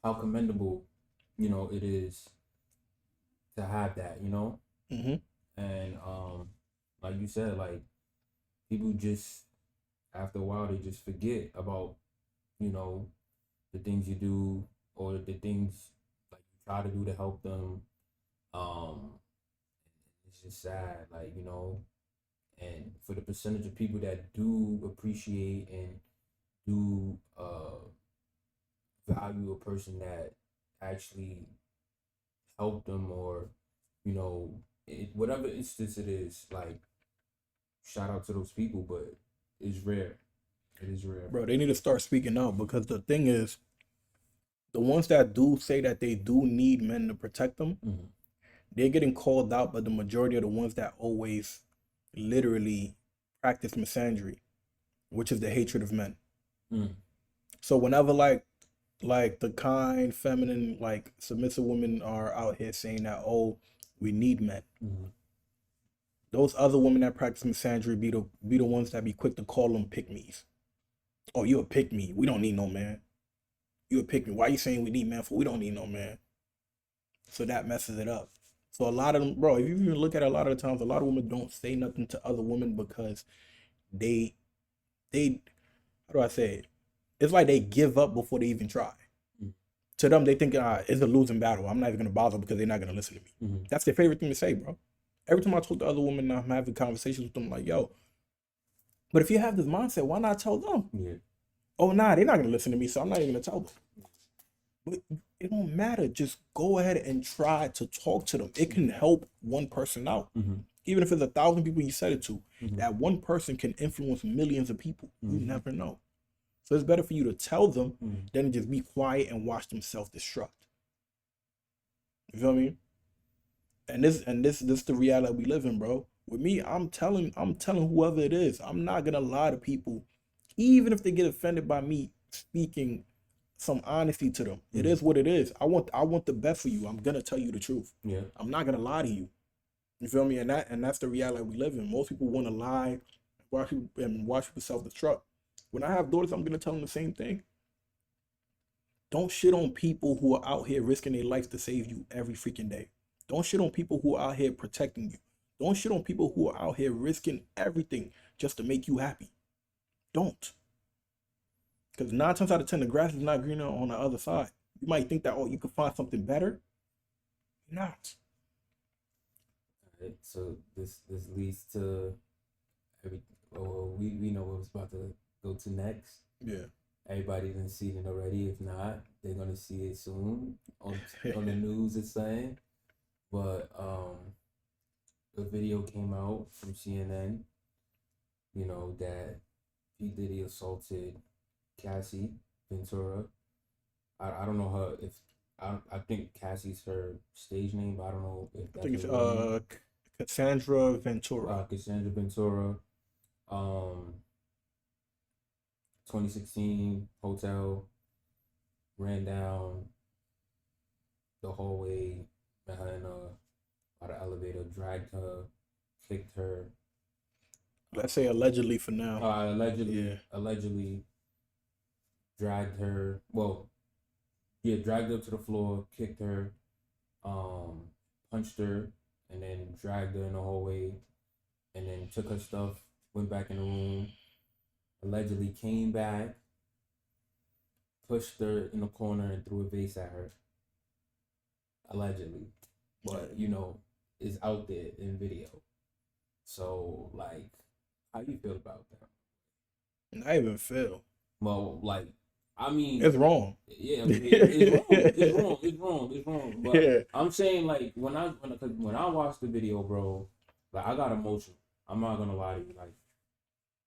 Speaker 2: How commendable, it is to have that,
Speaker 1: Mm-hmm.
Speaker 2: and like you said, like people just after a while they just forget about, you know, the things you do or the things like you try to do to help them. Um, it's just sad, like, and for the percentage of people that do appreciate and do value a person that actually helped them or, whatever instance it is, like shout out to those people, but it's rare. It is rare.
Speaker 1: Bro, they need to start speaking out because the thing is, the ones that do say that they do need men to protect them,
Speaker 2: Mm-hmm.
Speaker 1: they're getting called out, but the majority of the ones that always literally practice misandry, which is the hatred of men.
Speaker 2: Mm-hmm.
Speaker 1: So whenever like the kind, feminine, like submissive women are out here saying that, oh, we need men.
Speaker 2: Mm-hmm.
Speaker 1: Those other women that practice misandry be the ones that be quick to call them pick me's. Oh, you a pick me. We don't need no man. You a pick me. Why you saying we need man for? We don't need no man. So that messes it up. So a lot of them, bro, if you even look at it, a lot of the times, a lot of women don't say nothing to other women because they they how do I say it? It's like they give up before they even try.
Speaker 2: Mm-hmm.
Speaker 1: To them, they think it's a losing battle. I'm not even gonna bother because they're not gonna listen to me.
Speaker 2: Mm-hmm.
Speaker 1: That's their favorite thing to say, bro. Every time I talk to other women, I'm having conversations with them like, yo. But if you have this mindset, why not tell them?
Speaker 2: Yeah.
Speaker 1: Oh, nah, they're not gonna listen to me, so I'm not even gonna tell them. But it don't matter. Just go ahead and try to talk to them. It can help one person out.
Speaker 2: Mm-hmm.
Speaker 1: Even if it's 1,000 people you said it to,
Speaker 2: Mm-hmm.
Speaker 1: that one person can influence millions of people. You
Speaker 2: Mm-hmm.
Speaker 1: never know. So it's better for you to tell them
Speaker 2: Mm-hmm.
Speaker 1: than just be quiet and watch them self-destruct. You feel me? And this the reality we live in, bro. With me, I'm telling whoever it is. I'm not gonna lie to people, even if they get offended by me speaking some honesty to them. It
Speaker 2: Mm-hmm.
Speaker 1: is what it is. I want the best for you. I'm gonna tell you the truth.
Speaker 2: Yeah.
Speaker 1: I'm not gonna lie to you. You feel me? And that's the reality we live in. Most people want to lie, watch people self-destruct. When I have daughters, I'm gonna tell them the same thing. Don't shit on people who are out here risking their life to save you every freaking day. Don't shit on people who are out here protecting you. Don't shit on people who are out here risking everything just to make you happy. Don't. Because 9 times out of 10, the grass is not greener on the other side. You might think that, oh, you could find something better. You're not.
Speaker 2: Right. So this leads to every. Well, we know what was about to go to next.
Speaker 1: Yeah.
Speaker 2: Everybody didn't see it already. If not, they're gonna see it soon on the news. It's saying, but the video came out from CNN. That P Diddy assaulted Cassie Ventura. I don't know her if I think Cassie's her stage name, but I don't know if
Speaker 1: I
Speaker 2: that's
Speaker 1: think
Speaker 2: her
Speaker 1: it's
Speaker 2: real name.
Speaker 1: Cassandra Ventura.
Speaker 2: Cassandra Ventura. 2016 hotel ran down the hallway, met her in by the elevator, dragged her, kicked her.
Speaker 1: Let's say allegedly for now.
Speaker 2: Allegedly,
Speaker 1: Yeah.
Speaker 2: allegedly dragged her. Well, yeah, dragged her to the floor, kicked her, punched her, and then dragged her in the hallway, and then took her stuff, went back in the room. Allegedly came back, pushed her in the corner and threw a vase at her, allegedly. But it's out there in video. So like, how you feel about that?
Speaker 1: I even feel.
Speaker 2: Well, like, I mean,
Speaker 1: it's wrong.
Speaker 2: Yeah, it's wrong. It's wrong. It's wrong. It's wrong. But
Speaker 1: yeah.
Speaker 2: I'm saying, like, when I watched the video, bro, like, I got emotional. I'm not gonna lie to you,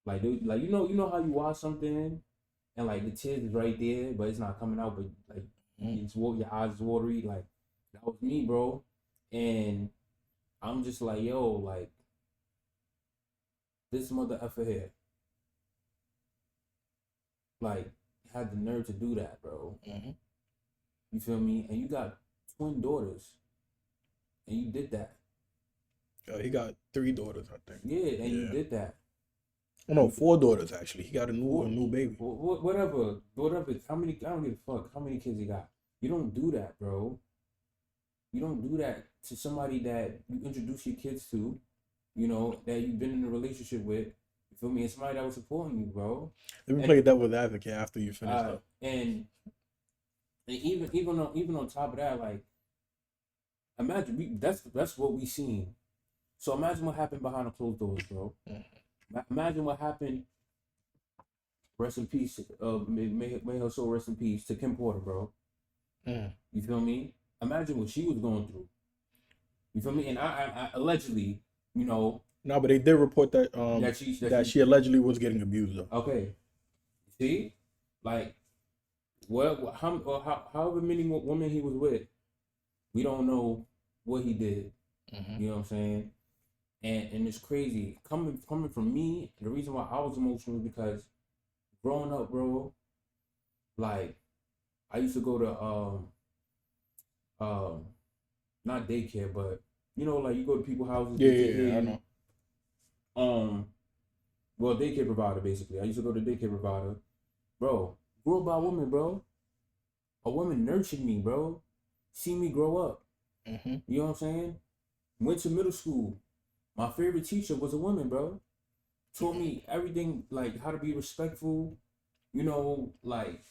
Speaker 2: like you know how you watch something and like the tears is right there, but it's not coming out, but like your eyes is watery. Like, that was me, bro, and I'm just like, yo, like, this mother effer here, like, had the nerve to do that, bro. You feel me? And you got twin daughters, and you did that.
Speaker 1: He got 3 daughters, I think.
Speaker 2: Yeah, and you did that.
Speaker 1: Oh no, 4 daughters actually. He got a new baby.
Speaker 2: Whatever. How many? I don't give a fuck how many kids he got. You don't do that, bro. You don't do that to somebody that you introduce your kids to, that you've been in a relationship with. You feel me? And somebody that was supporting you, bro.
Speaker 1: Let me play devil's advocate after you finish up.
Speaker 2: And even on top of that, like, imagine that's what we seen. So imagine what happened behind the closed doors, bro. Imagine what happened. Rest in peace. May her soul rest in peace to Kim Porter, bro. You feel me? Imagine what she was going through. You feel me? And I allegedly, No,
Speaker 1: but they did report that that she allegedly was getting abused, though.
Speaker 2: Okay. See, like, however many women he was with, we don't know what he did. You know what I'm saying? And it's crazy coming from me. The reason why I was emotional is because growing up, bro, like, I used to go to not daycare, but like, you go to people's houses.
Speaker 1: Yeah, I know.
Speaker 2: Well, daycare provider, basically. I used to go to daycare provider, bro. Grew up by a woman, bro. A woman nurtured me, bro. See me grow up. You know what I'm saying? Went to middle school. My favorite teacher was a woman, bro. Taught me everything, like how to be respectful, like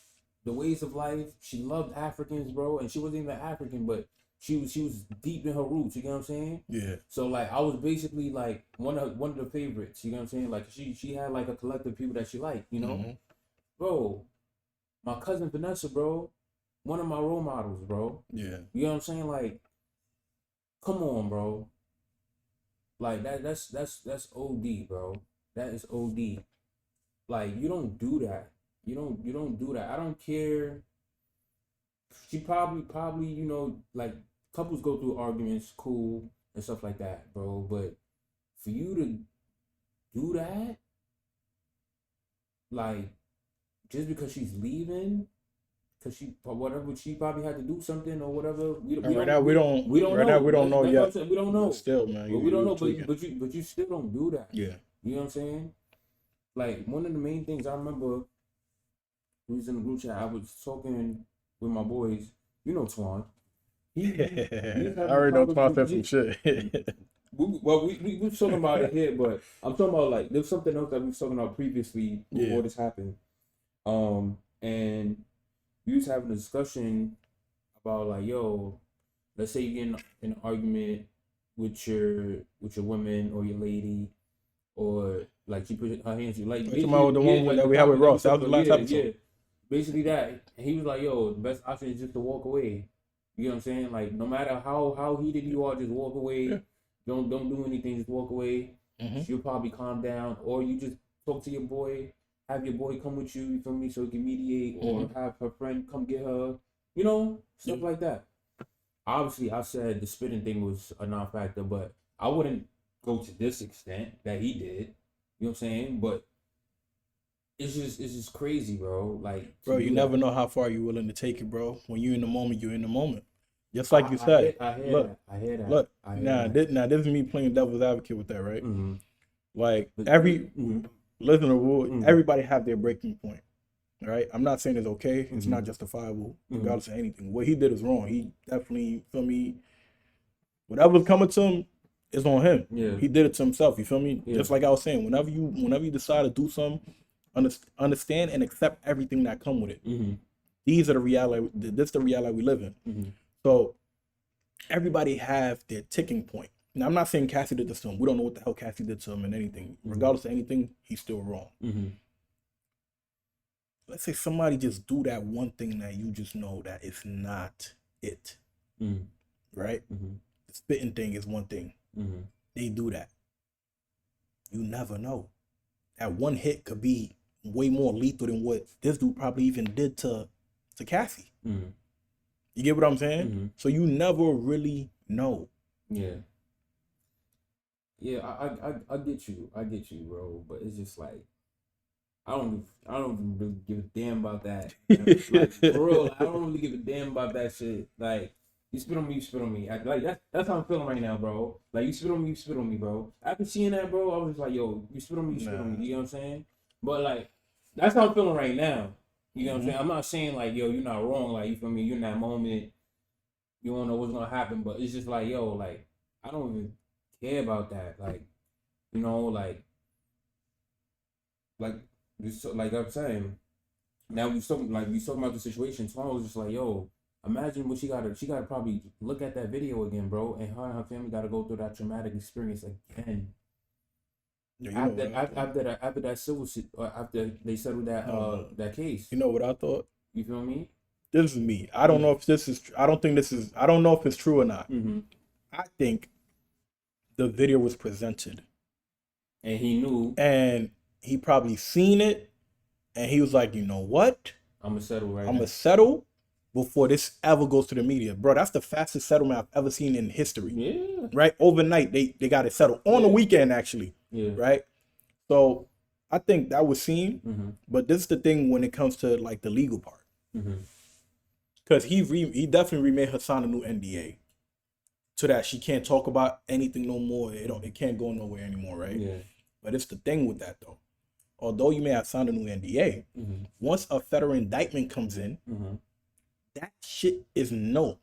Speaker 2: the ways of life. She loved Africans, bro, and she wasn't even African, but she was deep in her roots. You know what I'm saying? Yeah. So like, I was basically like one of the favorites. You know what I'm saying? Like, she had like a collective of people that she liked. Bro. My cousin Vanessa, bro, one of my role models, bro. Yeah. You know what I'm saying? Like, come on, bro. Like, that's OD, bro. That is OD. Like, you don't do that. You don't do that. I don't care. She probably, like, couples go through arguments, cool, and stuff like that, bro. But for you to do that, like, just because she's leaving, because she probably had to do something or whatever. We don't know. We don't know yet. We don't know. But still, man, we don't know. But you still don't do that. Yeah. You know what I'm saying? Like, one of the main things I remember, we was in the group chat. I was talking with my boys. You know Twan.
Speaker 1: I already know Twan said some shit.
Speaker 2: We were talking about it here, but I'm talking about, like, there's something else that we were talking about previously before this happened. And we was having a discussion about, like, yo, let's say you get in an argument with your woman or your lady, or like she put her hands, like,
Speaker 1: talking about the one that we had with Ross. That was the last episode.
Speaker 2: Yeah, basically that. And he was like, yo, the best option is just to walk away. You know what I'm saying? Like, no matter how heated you are, just walk away. Yeah. Don't do anything, just walk away. She'll probably calm down, or you just talk to your boy. Have your boy come with you feel me, so he can mediate, or have her friend come get her, stuff like that. Obviously, I said the spitting thing was a non-factor, but I wouldn't go to this extent that he did. You know what I'm saying? But it's just crazy, bro. Like,
Speaker 1: bro, you never know how far you're willing to take it, bro. When you're in the moment, you're in the moment. Just like you said.
Speaker 2: I hear that.
Speaker 1: Look, this is me playing devil's advocate with that, right? Like, everybody have their breaking point, right? I'm not saying it's okay. It's not justifiable, regardless of anything. What he did is wrong. He definitely, feel me, whatever's coming to him is on him. Yeah. He did it to himself, you feel me? Yeah. Just like I was saying, whenever you decide to do something, understand and accept everything that come with it. these are the reality. This is the reality we live in.
Speaker 2: Mm-hmm.
Speaker 1: So everybody have their ticking point. Now I'm not saying Cassie did this to him. We don't know what the hell Cassie did to him and anything. Regardless of anything, he's still wrong.
Speaker 2: Mm-hmm.
Speaker 1: Let's say somebody just do that one thing that you just know that it's not it,
Speaker 2: Mm-hmm.
Speaker 1: right?
Speaker 2: Mm-hmm.
Speaker 1: The spitting thing is one thing.
Speaker 2: Mm-hmm.
Speaker 1: They do that. You never know. That one hit could be way more lethal than what this dude probably even did to Cassie.
Speaker 2: Mm-hmm.
Speaker 1: You get what I'm saying?
Speaker 2: Mm-hmm.
Speaker 1: So you never really know.
Speaker 2: Yeah. Yeah, I get you. I get you, bro. But it's just like I don't even really give a damn about that. Like for real, I don't really give a damn about that shit. Like you spit on me, you spit on me. Like that's how I'm feeling right now, bro. Like you spit on me, you spit on me, bro. After seeing that, bro, I was just like, yo, you spit on me, you spit on me. You know what I'm saying? But like that's how I'm feeling right now. You know what I'm saying? I'm not saying like, yo, you're not wrong. Like you feel me? You're in that moment. You don't know what's gonna happen, but it's just like, yo, like I don't even care about that. Like, you know, like like I'm saying, now we talking about the situation. So I was just like, yo, imagine what she gotta probably look at that video again, bro, and her and her family gotta go through that traumatic experience again.
Speaker 1: Yeah,
Speaker 2: After that after they settled that case.
Speaker 1: You know what I thought?
Speaker 2: You feel me?
Speaker 1: This is me. I don't know if this is. I don't know if it's true or not.
Speaker 2: Mm-hmm.
Speaker 1: I think the video was presented,
Speaker 2: And he knew.
Speaker 1: and he probably seen it, and he was like, you know what?
Speaker 2: I'm gonna settle right
Speaker 1: I'm
Speaker 2: now.
Speaker 1: gonna settle before this ever goes to the media, bro. That's the fastest settlement I've ever seen in history.
Speaker 2: Yeah.
Speaker 1: Right, overnight they got it settled on the weekend actually.
Speaker 2: Yeah.
Speaker 1: Right, so I think that was seen.
Speaker 2: Mm-hmm.
Speaker 1: But this is the thing when it comes to like the legal part,
Speaker 2: Mm-hmm.
Speaker 1: because he definitely remade her sign a new NDA so that she can't talk about anything no more. It can't go nowhere anymore, right?
Speaker 2: Yeah.
Speaker 1: But it's the thing with that though. Although you may have signed a new NDA,
Speaker 2: Mm-hmm.
Speaker 1: once a federal indictment comes in,
Speaker 2: Mm-hmm.
Speaker 1: that shit is no.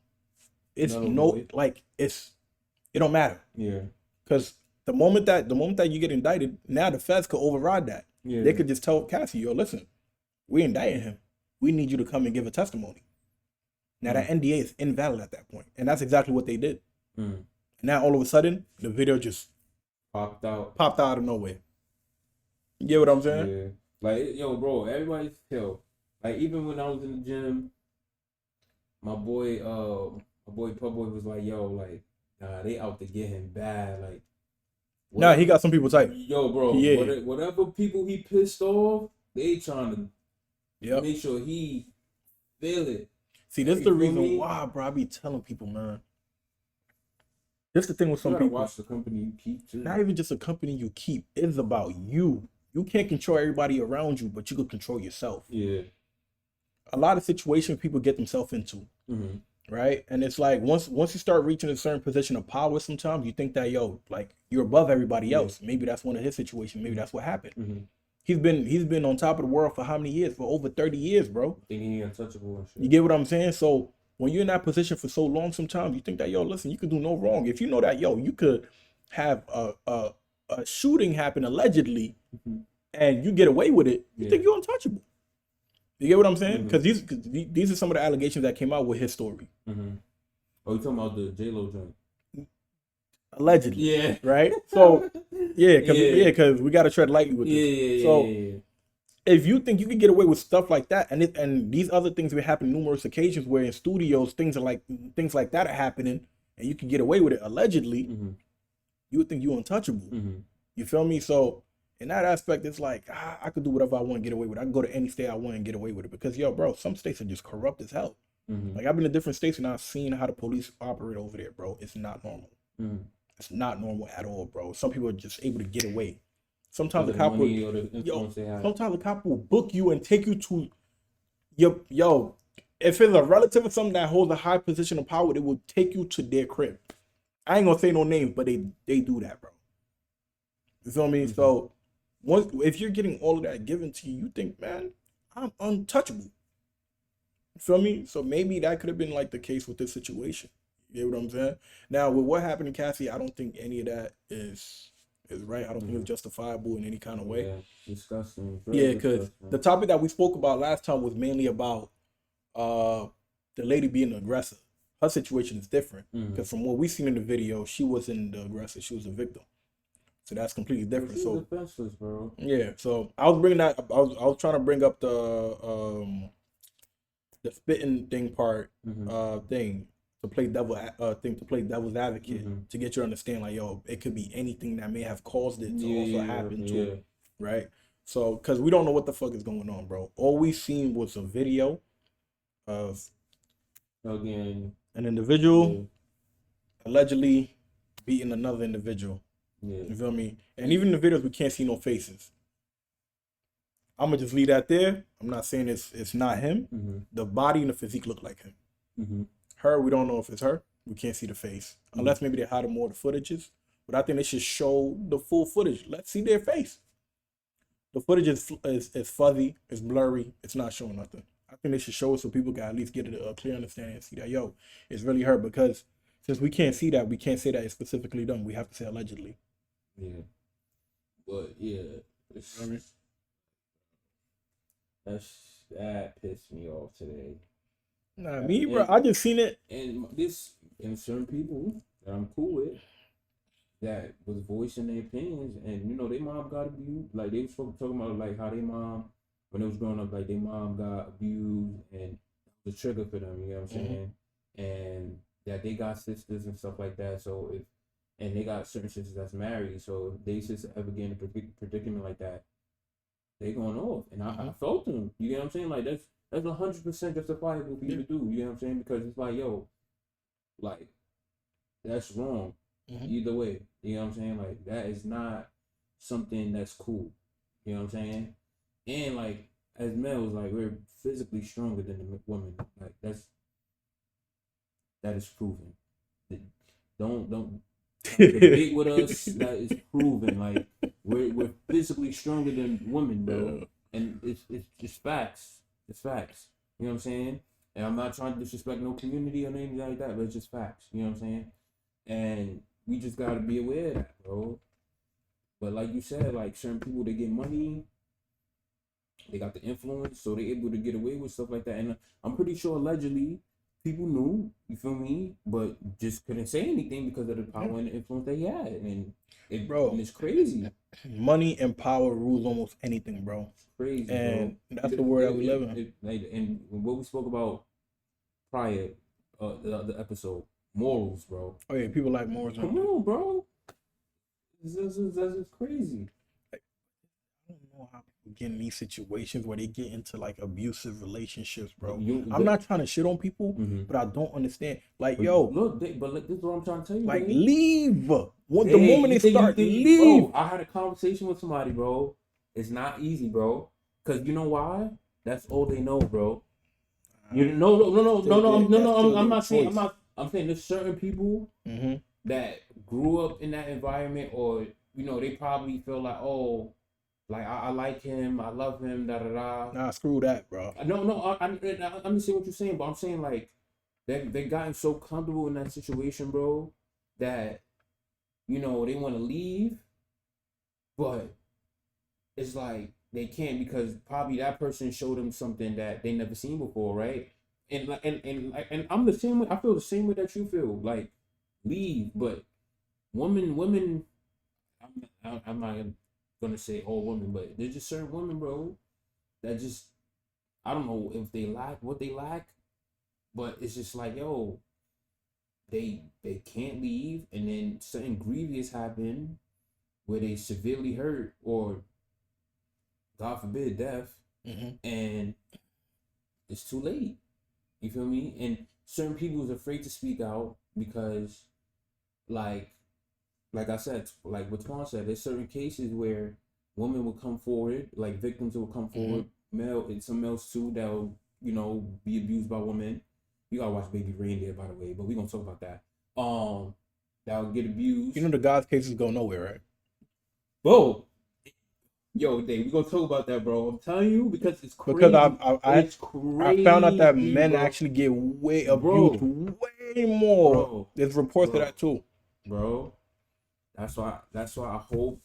Speaker 1: It's
Speaker 2: Null and
Speaker 1: no,
Speaker 2: void.
Speaker 1: like it don't matter.
Speaker 2: Yeah.
Speaker 1: Because the moment that you get indicted, now the feds could override that.
Speaker 2: Yeah.
Speaker 1: They could just tell Cassie, yo, listen, we indicting him. We need you to come and give a testimony. Now that NDA is invalid at that point. And that's exactly what they did.
Speaker 2: Mm.
Speaker 1: Now all of a sudden, the video just
Speaker 2: Popped out.
Speaker 1: popped out of nowhere. You get what I'm saying?
Speaker 2: Yeah. Like, yo, bro, everybody's chill. Like, even when I was in the gym, my boy Pub Boy was like, yo, like, nah, they out to get him bad. Like,
Speaker 1: Nah, he got some people tight.
Speaker 2: Yo, bro,
Speaker 1: Yeah.
Speaker 2: whatever people he pissed off, they trying to
Speaker 1: Yep.
Speaker 2: make sure he feel it.
Speaker 1: See, this is
Speaker 2: You
Speaker 1: the
Speaker 2: feel
Speaker 1: reason
Speaker 2: me?
Speaker 1: why, bro. I be telling people, man. This the thing with
Speaker 2: You
Speaker 1: some
Speaker 2: gotta
Speaker 1: people.
Speaker 2: watch the company you keep too.
Speaker 1: Not even just a company you keep. It's about you. You can't control everybody around you, but you can control yourself.
Speaker 2: Yeah.
Speaker 1: A lot of situations people get themselves into,
Speaker 2: Mm-hmm.
Speaker 1: right? And it's like once you start reaching a certain position of power, sometimes you think that like you're above everybody else. Maybe that's one of his situations. Maybe that's what happened.
Speaker 2: Mm-hmm.
Speaker 1: He's been on top of the world for how many years? For over 30 years, bro.
Speaker 2: Thinking he untouchable and shit.
Speaker 1: You get what I'm saying? So when you're in that position for so long, sometimes you think that, yo, listen, you could do no wrong. If you know that, yo, you could have a shooting happen allegedly,
Speaker 2: Mm-hmm.
Speaker 1: and you get away with it, you
Speaker 2: Yeah.
Speaker 1: think you're untouchable. You get what I'm saying?
Speaker 2: Mm-hmm.
Speaker 1: Because these are some of the allegations that came out with his story.
Speaker 2: Mm-hmm. Oh, you talking about the J-Lo joint?
Speaker 1: Allegedly.
Speaker 2: Yeah.
Speaker 1: Right? So, yeah,
Speaker 2: Yeah.
Speaker 1: because we got to tread lightly with this.
Speaker 2: Yeah.
Speaker 1: So, if you think you can get away with stuff like that, and these other things will happen numerous occasions where in studios things like that are happening, and you can get away with it allegedly,
Speaker 2: Mm-hmm.
Speaker 1: you would think you're untouchable.
Speaker 2: Mm-hmm.
Speaker 1: You feel me? So in that aspect, it's like I could do whatever I want to get away with. I can go to any state I want and get away with it because, yo, bro, some states are just corrupt as hell.
Speaker 2: Mm-hmm.
Speaker 1: Like I've been to different states and I've seen how the police operate over there, bro. It's not normal.
Speaker 2: Mm-hmm.
Speaker 1: It's not normal at all, bro. Some people are just able to get away. Sometimes
Speaker 2: Whether
Speaker 1: the cop will,
Speaker 2: money or the influence they have.
Speaker 1: sometimes the cop will book you and take you to yo. If it's a relative or something that holds a high position of power, they will take you to their crib. I ain't gonna say no names, but they do that, bro. You feel me?
Speaker 2: Mm-hmm.
Speaker 1: So if you're getting all of that given to you, you think, man, I'm untouchable. You feel me? So maybe that could have been like the case with this situation. You get what I'm saying? Now, with what happened to Cassie, I don't think any of that is right. I don't think it's justifiable in any kind of way.
Speaker 2: Yeah, disgusting.
Speaker 1: Yeah, because the topic that we spoke about last time was mainly about the lady being the aggressor. Her situation is different because from what we seen in the video, she wasn't the aggressor; she was the victim. So that's completely different.
Speaker 2: She was
Speaker 1: So
Speaker 2: defenseless, bro.
Speaker 1: yeah, so I was bringing that. I was trying to bring up the spitting thing part thing to play devil's advocate to get you to understand like yo, it could be anything that may have caused it to also happen too, right? So because we don't know what the fuck is going on, bro. All we seen was a video of
Speaker 2: Again,
Speaker 1: an individual allegedly beating another individual.
Speaker 2: yeah.
Speaker 1: You feel me? And even in the videos, we can't see no faces. I'm gonna just leave that there. I'm not saying it's not him. The body and the physique look like him. Her, we don't know if it's her. We can't see the face unless maybe they hide more of the footages. But I think they should show the full footage. Let's see their face. The footage is fuzzy. It's blurry. It's not showing nothing. I think they should show it so people can at least get a clear understanding and see that yo, it's really her. Because since we can't see that, we can't say that it's specifically them. We have to say allegedly.
Speaker 2: Yeah. But yeah, that pissed me off today.
Speaker 1: Nah, me, bro. I just seen it.
Speaker 2: And certain people that I'm cool with that was voicing their opinions, and you know, their mom got abused. Like they was talking about like how their mom, when they was growing up, like their mom got abused, and the trigger for them. You know what I'm saying? And that they got sisters and stuff like that. So and they got certain sisters that's married. So if they sisters ever get in a predicament like that, they going off. And I felt them. You know what I'm saying? Like that's 100% justifiable for you to do. You know what I'm saying? Because it's like, yo, like that's wrong. Either way. You know what I'm saying? Like that is not something that's cool. You know what I'm saying? And like as males, like we're physically stronger than the women. Like that is proven. Don't debate with us. That is proven. Like we're physically stronger than women, bro. And it's just facts. It's facts. You know what I'm saying? And I'm not trying to disrespect no community or anything like that, but it's just facts. You know what I'm saying? And we just gotta be aware of that, bro. But like you said, like certain people, they get money, they got the influence, so they're able to get away with stuff like that. And I'm pretty sure allegedly people knew, you feel me, but just couldn't say anything because of the power and the influence they had. And it's crazy.
Speaker 1: Money and power rules almost anything, bro.
Speaker 2: It's crazy,
Speaker 1: and
Speaker 2: bro.
Speaker 1: That's the world that we live in.
Speaker 2: And what we spoke about prior, the episode, morals, bro.
Speaker 1: Oh yeah, people like morals.
Speaker 2: Come on, bro. This is crazy.
Speaker 1: I don't know how people get in these situations where they get into like abusive relationships, bro. I'm not trying to shit on people, but I don't understand. Like, yo,
Speaker 2: look, this is what I'm trying to tell you.
Speaker 1: Like, leave. The moment they start, leave.
Speaker 2: Bro, I had a conversation with somebody, bro. It's not easy, bro. Cause you know why? That's all they know, bro. You no. I'm not saying. I'm saying there's certain people that grew up in that environment, or you know, they probably feel like, oh, like I like him, I love him, da da da.
Speaker 1: Nah, screw that, bro.
Speaker 2: No, I understand what you're saying, but I'm saying like they gotten so comfortable in that situation, bro, that you know they want to leave, but it's like they can't because probably that person showed them something that they never seen before, right? And I'm the same way. I feel the same way that you feel. Like leave, but women. I'm not gonna say all women, but there's just certain women, bro, that just I don't know if they lack what they lack, but it's just like yo, they can't leave, and then something grievous happen where they severely hurt or God forbid death, and it's too late. You feel me? And certain people is afraid to speak out because, like I said, like what Twan said, there's certain cases where women will come forward, like victims will come forward, male and some males too that will, you know, be abused by women. You gotta watch Baby Reindeer, by the way, but we gonna talk about that. That will get abused.
Speaker 1: You know the God's cases go nowhere, right?
Speaker 2: Bro. Yo, Dave, we gonna talk about that, bro. I'm telling you because it's crazy.
Speaker 1: Because
Speaker 2: it's crazy,
Speaker 1: I found out that men actually get way abused way more. Bro, there's reports of that too,
Speaker 2: bro. That's why I hope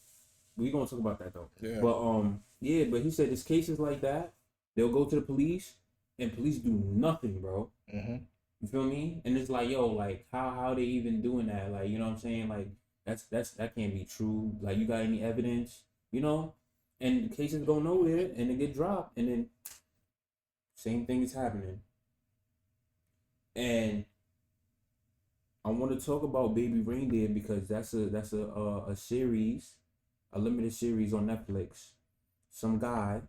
Speaker 2: we gonna talk about that though. Yeah. But but he said there's cases like that. They'll go to the police and police do nothing, bro.
Speaker 1: Mm-hmm.
Speaker 2: You feel me? And it's like, yo, like how they even doing that? Like, you know what I'm saying? Like that can't be true. Like, you got any evidence? You know? And cases go nowhere and they get dropped, and then same thing is happening. And I want to talk about Baby Reindeer because that's a series, a limited series on Netflix. Some guy,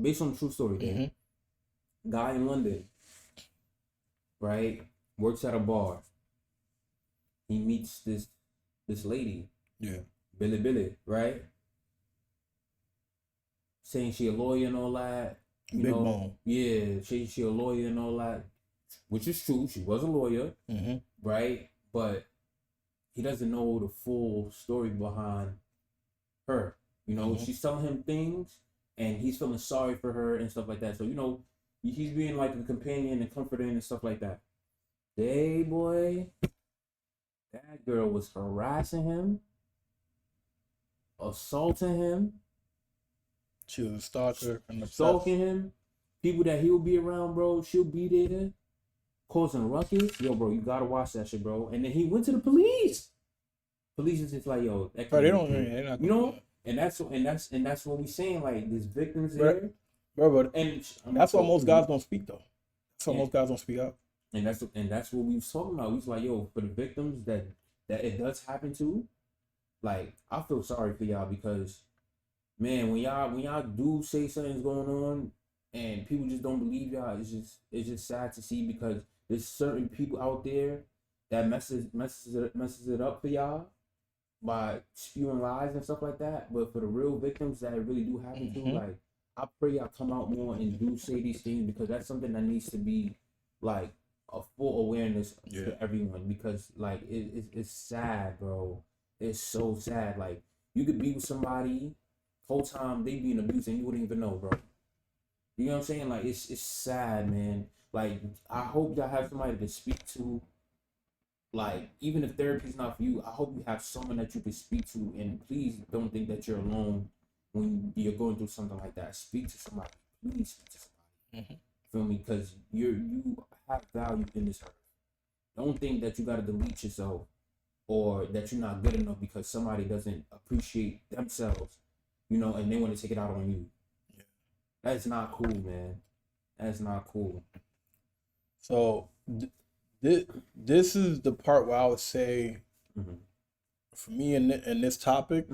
Speaker 2: based on the true story,
Speaker 1: Mm-hmm.
Speaker 2: guy in London, right, works at a bar. He meets this lady,
Speaker 1: Yeah.
Speaker 2: Billy, right, saying she a lawyer and all that. You
Speaker 1: Big
Speaker 2: know,
Speaker 1: bone.
Speaker 2: yeah, she a lawyer and all that, which is true. She was a lawyer,
Speaker 1: Mm-hmm.
Speaker 2: right, but he doesn't know the full story behind her. You know,
Speaker 1: Mm-hmm.
Speaker 2: she's telling him things, and he's feeling sorry for her and stuff like that. So, you know, he's being like a companion and comforting and stuff like that. Hey, boy, that girl was harassing him, assaulting him,
Speaker 1: She was a stalker and obsessed.
Speaker 2: stalking him. People that he'll be around, bro, she'll be there, causing ruckus. Yo, bro, you gotta watch that shit, bro. And then he went to the police. Police is just like, yo, that
Speaker 1: Bro,
Speaker 2: can't
Speaker 1: they
Speaker 2: be
Speaker 1: don't.
Speaker 2: true.
Speaker 1: They're not
Speaker 2: You
Speaker 1: gonna.
Speaker 2: know, and that's what we saying. Like, there's victims
Speaker 1: Bro,
Speaker 2: there,
Speaker 1: bro,
Speaker 2: and
Speaker 1: that's why most guys don't speak though. That's why
Speaker 2: Yeah.
Speaker 1: most guys don't speak up.
Speaker 2: And that's what we was talking about. We was like, yo, for the victims that it does happen to, like, I feel sorry for y'all because, man, when y'all do say something's going on and people just don't believe y'all, it's just sad to see because there's certain people out there that messes it up for y'all by spewing lies and stuff like that. But for the real victims that it really do happen to, like, I pray y'all come out more and do say these things because that's something that needs to be like a full awareness to everyone because like it's sad, bro. It's so sad. Like, you could be with somebody whole time they being abused and you wouldn't even know, bro. You know what I'm saying? Like, it's sad, man. Like, I hope y'all have somebody to speak to. Like, even if therapy's not for you, I hope you have someone that you can speak to. And please don't think that you're alone when you're going through something like that. Speak to somebody. Please speak to somebody. Feel me? Because you have value in this earth. Don't think that you gotta delete yourself or that you're not good enough because somebody doesn't appreciate themselves, you know, and they want to take it out on you.
Speaker 1: Yeah.
Speaker 2: That's not cool, man. That's not cool.
Speaker 1: So this is the part where I would say, for me in this topic,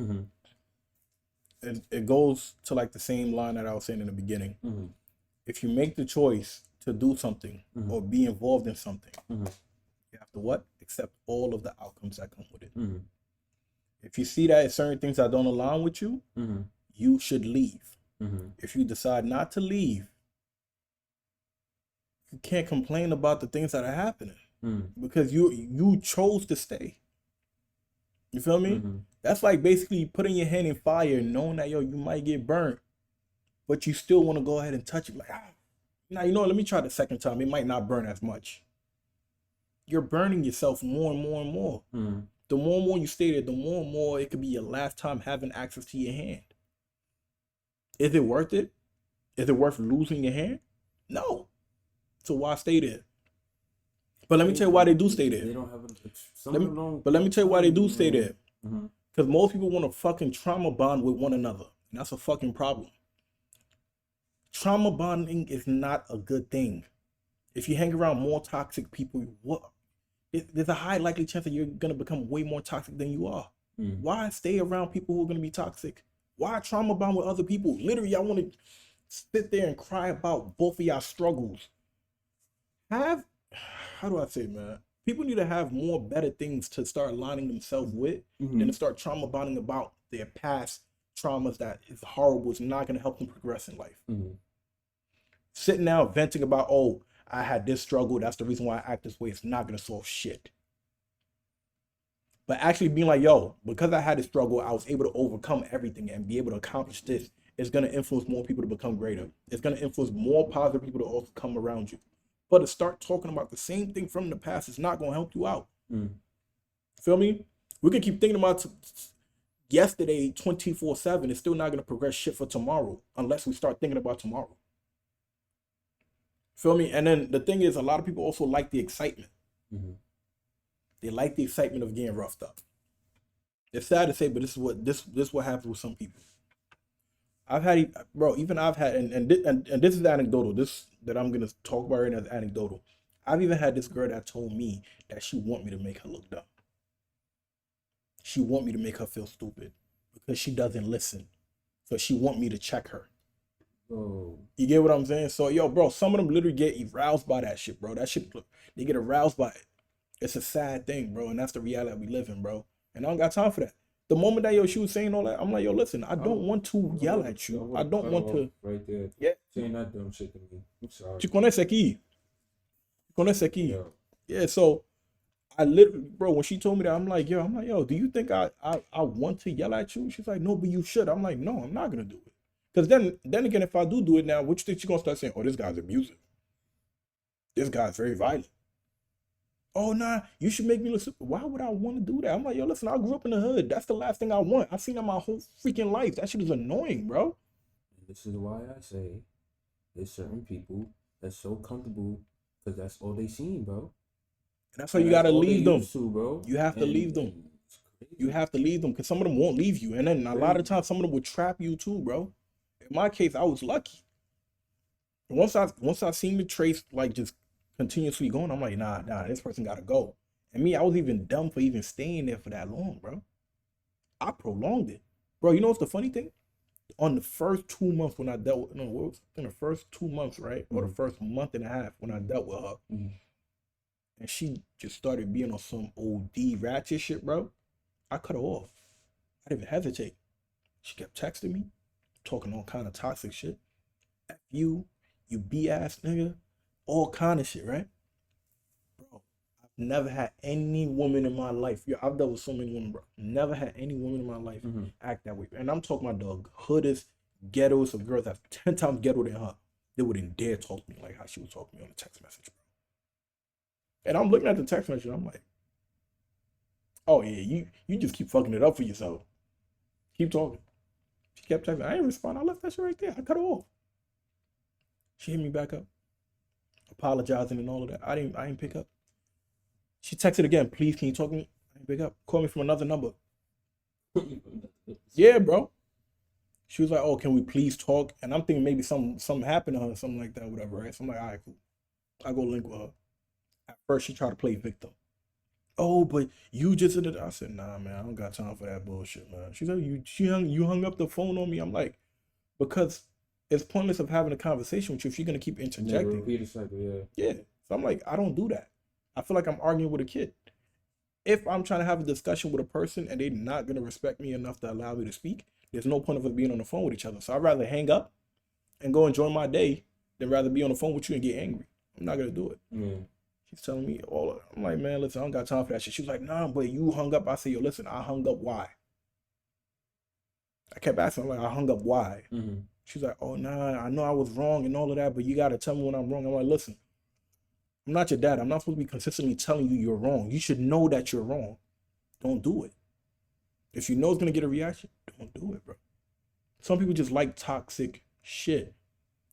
Speaker 1: it goes to like the same line that I was saying in the beginning. If you make the choice to do something or be involved in something, you have to what? Accept all of the outcomes that come with it. If you see that certain things that don't align with you, you should leave. If you decide not to leave, you can't complain about the things that are happening because you chose to stay. You feel me? That's like basically putting your hand in fire, knowing that, yo, you might get burnt, but you still want to go ahead and touch it. Like, now, you know what? Let me try the second time. It might not burn as much. You're burning yourself more and more and more. The more and more you stay there, the more and more it could be your last time having access to your hand. Is it worth it? Is it worth losing your hand? No. So why stay there? But let me tell you why they do stay there.
Speaker 2: They don't have
Speaker 1: But let me tell you why they do stay there. Because most people want to fucking trauma bond with one another. And that's a fucking problem. Trauma bonding is not a good thing. If you hang around more toxic people, there's a high likely chance that you're going to become way more toxic than you are. Why stay around people who are going to be toxic? Why trauma bond with other people? Literally, I want to sit there and cry about both of y'all struggles. How do I say, man? People need to have more better things to start aligning themselves with than to start trauma bonding about their past traumas that is horrible. It's not going to help them progress in life. Sitting down venting about, oh, I had this struggle, that's the reason why I act this way, it's not going to solve shit. But actually being like, yo, because I had this struggle, I was able to overcome everything and be able to accomplish this. It's going to influence more people to become greater. It's going to influence more positive people to also come around you. But to start talking about the same thing from the past is not going to help you out. Feel me? We can keep thinking about yesterday 24/7. It's still not going to progress shit for tomorrow unless we start thinking about tomorrow. Feel me? And then the thing is, a lot of people also like the excitement.
Speaker 2: Mm-hmm.
Speaker 1: They like the excitement of getting roughed up. It's sad to say, but this is what happens with some people. I've had, bro, even I've had, and this is anecdotal. This that I'm gonna talk about right now is anecdotal. I've even had this girl that told me that she want me to make her look dumb. She want me to make her feel stupid because she doesn't listen. So she want me to check her.
Speaker 2: Oh,
Speaker 1: You get what I'm saying? So yo, bro, some of them literally get aroused by that shit, bro. That shit, they get aroused by it. It's a sad thing, bro, and that's the reality we live in, bro. And I don't got time for that. The moment that yo she was saying all that, I'm like, yo, listen, I don't want to yell at you. I don't want to.
Speaker 2: right there.
Speaker 1: Yeah.
Speaker 2: Saying that dumb shit to me. I'm sorry.
Speaker 1: Tu connais c'est qui? Tu connais c'est qui?
Speaker 2: Yeah.
Speaker 1: Yeah. So I literally, bro, when she told me that, I'm like, yo, do you think I want to yell at you? She's like, no, but you should. I'm like, no, I'm not gonna do it. Because then again, if I do it now, what you think she's gonna start saying? Oh, this guy's abusive. This guy's very violent. Oh nah, you should make me look stupid. Why would I want to do that? I'm like, yo, listen, I grew up in the hood. That's the last thing I want. I've seen that my whole freaking life. That shit is annoying, bro.
Speaker 2: This is why I say there's certain people that's so comfortable because that's all they seen, bro.
Speaker 1: And that's why you gotta leave them.
Speaker 2: Bro.
Speaker 1: You have to leave them. You have to leave them because some of them won't leave you. And then a lot of times some of them will trap you too, bro. In my case, I was lucky. Once I seen the trace like just continuously going, I'm like, nah, this person gotta go. And me, I was even dumb for even staying there for that long, bro. I prolonged it. Bro, you know what's the funny thing? On the first 2 months when I dealt with, no, what was in the first 2 months, right? Or the first month and a half when I dealt with her. And she just started being on some OD ratchet shit, bro. I cut her off. I didn't even hesitate. She kept texting me, talking all kind of toxic shit. F you B-ass nigga, all kind of shit, right? Bro, I've never had any woman in my life. Yeah, I've dealt with so many women, bro. Never had any woman in my life act that way. And I'm talking about the hoodest, ghettos of girls that's 10 times ghetto than her. They wouldn't dare talk to me like how she was talking to me on the text message, bro. And I'm looking at the text message, I'm like, oh yeah, you just keep fucking it up for yourself. Keep talking. She kept texting. I didn't respond. I left that shit right there. I cut her off. She hit me back up, apologizing and all of that. I didn't pick up. She texted again. Please, can you talk to me? I didn't pick up. Call me from another number. Yeah, bro. She was like, oh, can we please talk? And I'm thinking maybe something happened to her, something like that, whatever, right? So I'm like, all right, cool. I go link with her. At first, she tried to play victim. Oh, but you just did it. I said, nah, man, I don't got time for that bullshit, man. She said, you hung up the phone on me. I'm like, because it's pointless of having a conversation with you if you're gonna keep interjecting.
Speaker 2: Repeat a cycle, yeah.
Speaker 1: Yeah. So I'm like, I don't do that. I feel like I'm arguing with a kid. If I'm trying to have a discussion with a person and they're not gonna respect me enough to allow me to speak, there's no point of us being on the phone with each other. So I'd rather hang up and go enjoy my day than rather be on the phone with you and get angry. I'm not gonna do it.
Speaker 2: Yeah.
Speaker 1: She's telling me all of it. I'm like, man, listen, I don't got time for that shit. She was like, nah, but you hung up. I said, yo, listen, I hung up. Why? I kept asking, like, I hung up. Why? She's like, oh, nah, I know I was wrong and all of that, but you got to tell me when I'm wrong. I'm like, listen, I'm not your dad. I'm not supposed to be consistently telling you you're wrong. You should know that you're wrong. Don't do it. If you know it's going to get a reaction, don't do it, bro. Some people just like toxic shit.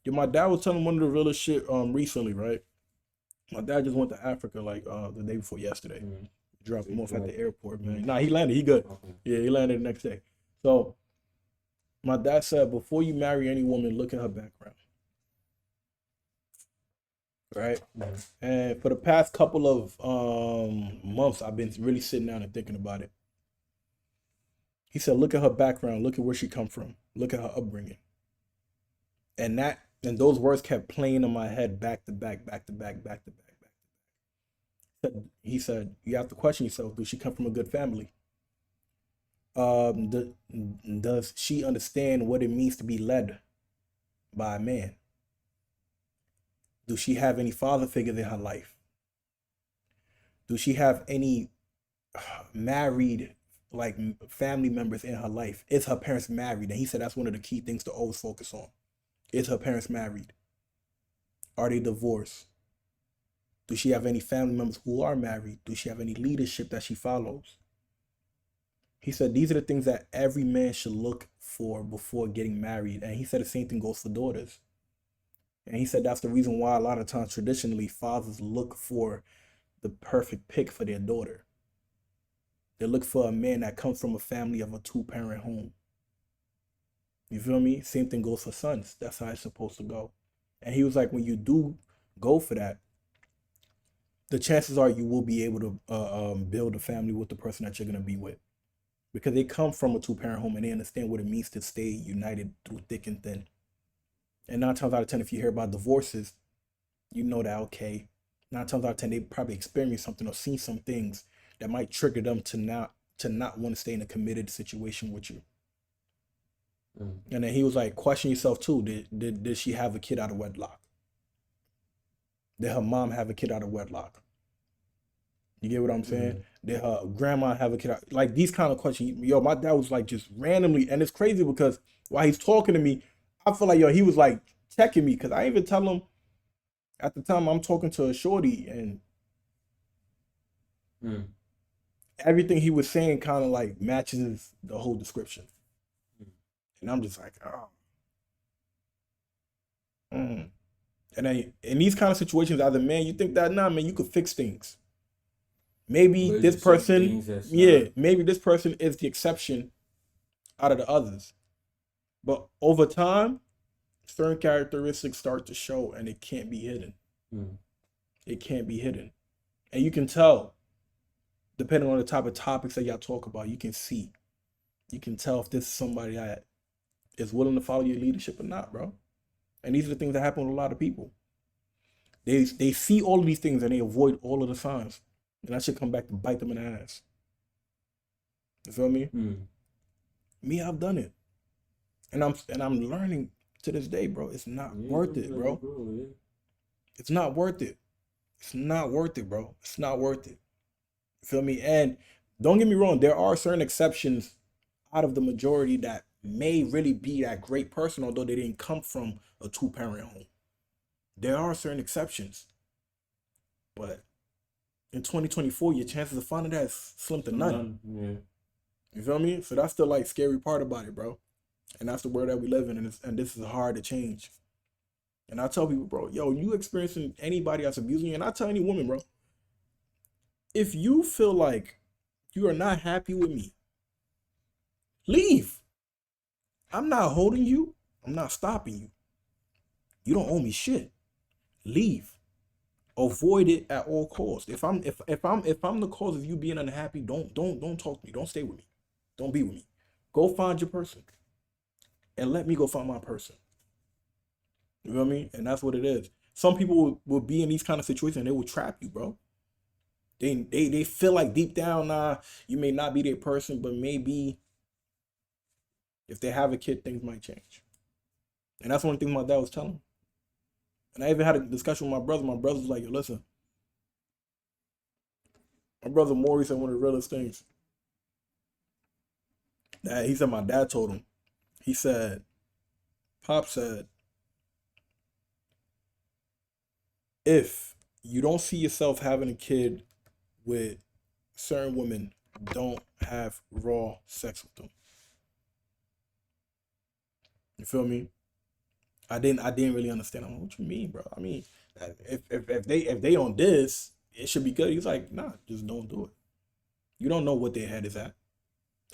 Speaker 1: Yeah, my dad was telling one of the realest shit recently, right? My dad just went to Africa like the day before yesterday. Dropped him off at the airport, man. Nah, he landed. He good.
Speaker 2: Okay.
Speaker 1: Yeah, he landed the next day. So my dad said, before you marry any woman, look at her background. Right? And for the past couple of months, I've been really sitting down and thinking about it. He said, look at her background. Look at where she come from. Look at her upbringing. And those words kept playing in my head back to back. He said, you have to question yourself. Does she come from a good family? Does she understand what it means to be led by a man? Does she have any father figures in her life? Does she have any married like family members in her life? Is her parents married? And he said that's one of the key things to always focus on. Is her parents married? Are they divorced? Does she have any family members who are married? Does she have any leadership that she follows? He said these are the things that every man should look for before getting married. And he said the same thing goes for daughters. And he said that's the reason why a lot of times traditionally fathers look for the perfect pick for their daughter. They look for a man that comes from a family of a two-parent home. You feel me? Same thing goes for sons. That's how it's supposed to go. And he was like, when you do go for that, the chances are you will be able to build a family with the person that you're gonna be with, because they come from a two-parent home and they understand what it means to stay united through thick and thin. And 9 times out of 10, if you hear about divorces, you know that okay, 9 times out of 10 they probably experienced something or seen some things that might trigger them to not want to stay in a committed situation with you.
Speaker 2: Mm.
Speaker 1: And then he was like, question yourself too. Did she have a kid out of wedlock? Did her mom have a kid out of wedlock? You get what I'm saying?
Speaker 2: Mm.
Speaker 1: Did her grandma have a kid out? Like these kind of questions. Yo, my dad was like just randomly, and it's crazy because while he's talking to me, I feel like yo, he was like checking me because I even tell him at the time I'm talking to a shorty, and
Speaker 2: Mm.
Speaker 1: everything he was saying kind of like matches the whole description.
Speaker 2: Mm.
Speaker 1: And I'm just like, oh. Mm. And then in these kind of situations, as a man, you think that nah, man, you could fix things. Maybe
Speaker 2: But
Speaker 1: this
Speaker 2: it's certain
Speaker 1: person,
Speaker 2: things that's
Speaker 1: yeah,
Speaker 2: not.
Speaker 1: maybe this person is the exception out of the others. But over time, certain characteristics start to show and it can't be hidden.
Speaker 2: Mm.
Speaker 1: It can't be hidden. And you can tell, depending on the type of topics that y'all talk about, you can see. You can tell if this is somebody that is willing to follow your leadership or not, bro. And these are the things that happen with a lot of people. They see all of these things and they avoid all of the signs. And that should come back to bite them in the ass. You feel me?
Speaker 2: Mm.
Speaker 1: Me, I've done it. And I'm learning to this day, bro. It's not
Speaker 2: Yeah,
Speaker 1: worth it, bro.
Speaker 2: yeah.
Speaker 1: It's not worth it. It's not worth it, bro. It's not worth it. You feel me? And don't get me wrong, there are certain exceptions out of the majority that may really be that great person, although they didn't come from a two-parent home. There are certain exceptions. But in 2024, your chances of finding that is slim to none.
Speaker 2: Yeah.
Speaker 1: You feel me? So that's the like scary part about it, bro. And that's the world that we live in, and this is hard to change. And I tell people, bro, yo, you experiencing anybody that's abusing you, and I tell any woman, bro, if you feel like you are not happy with me, leave. I'm not holding you. I'm not stopping you. You don't owe me shit. Leave. Avoid it at all costs. If I'm the cause of you being unhappy, don't talk to me. Don't stay with me. Don't be with me. Go find your person. And let me go find my person. You know what I mean? And that's what it is. Some people will be in these kind of situations and they will trap you, bro. They feel like deep down, nah, you may not be their person, but maybe if they have a kid, things might change. And that's one thing my dad was telling me. And I even had a discussion with my brother. My brother was like, yo, listen. My brother Maury said one of the realest things. That he said my dad told him. He said, Pop said, if you don't see yourself having a kid with certain women, don't have raw sex with them. You feel me? I didn't really understand. I'm like, what you mean, bro? I mean, if they on this, it should be good. He's like, nah, just don't do it. You don't know what their head is at.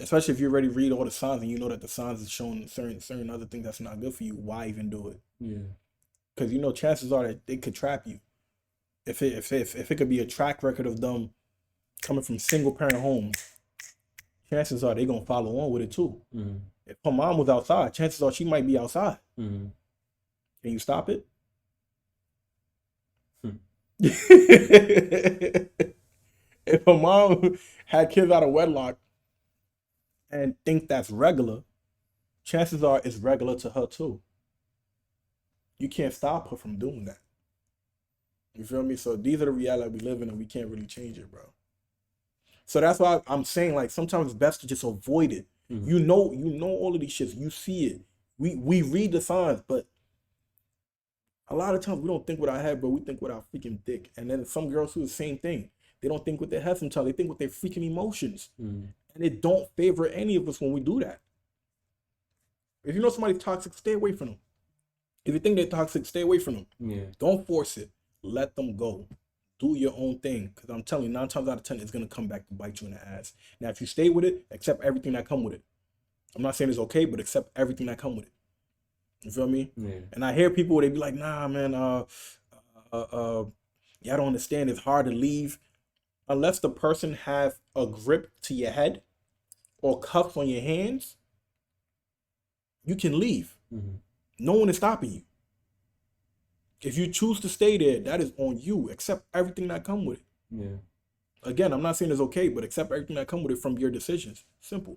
Speaker 1: Especially if you already read all the signs and you know that the signs is showing certain other things that's not good for you. Why even do it?
Speaker 2: Yeah.
Speaker 1: Because you know chances are that they could trap you. If it could be a track record of them coming from single parent homes, chances are they gonna follow on with it too.
Speaker 2: Mm-hmm.
Speaker 1: If her mom was outside, chances are she might be outside.
Speaker 2: Mm-hmm.
Speaker 1: Can you stop it?
Speaker 2: Hmm.
Speaker 1: If her mom had kids out of wedlock and think that's regular, chances are it's regular to her too. You can't stop her from doing that. You feel me? So these are the reality we live in, and we can't really change it, bro. So that's why I'm saying, like, sometimes it's best to just avoid it.
Speaker 2: Mm-hmm.
Speaker 1: You know all of these shits. You see it. We read the signs, but a lot of times we don't think with our head, bro. We think with our freaking dick. And then some girls do the same thing. They don't think with their head sometimes. They think with their freaking emotions.
Speaker 2: Mm-hmm.
Speaker 1: And it don't favor any of us when we do that. If you know somebody's toxic, stay away from them. If you think they're toxic, stay away from them.
Speaker 2: Yeah.
Speaker 1: Don't force it. Let them go. Do your own thing. Because I'm telling you, 9 times out of 10, it's going to come back to bite you in the ass. Now, if you stay with it, accept everything that come with it. I'm not saying it's okay, but accept everything that come with it. You feel me?
Speaker 2: Yeah.
Speaker 1: And I hear people, they be like, nah, man, y'all don't understand. It's hard to leave. Unless the person have a grip to your head or cuffs on your hands, you can leave.
Speaker 2: Mm-hmm.
Speaker 1: No one is stopping you. If you choose to stay there, that is on you. Accept everything that come with it.
Speaker 2: Yeah.
Speaker 1: Again, I'm not saying it's okay, but accept everything that come with it from your decisions. Simple.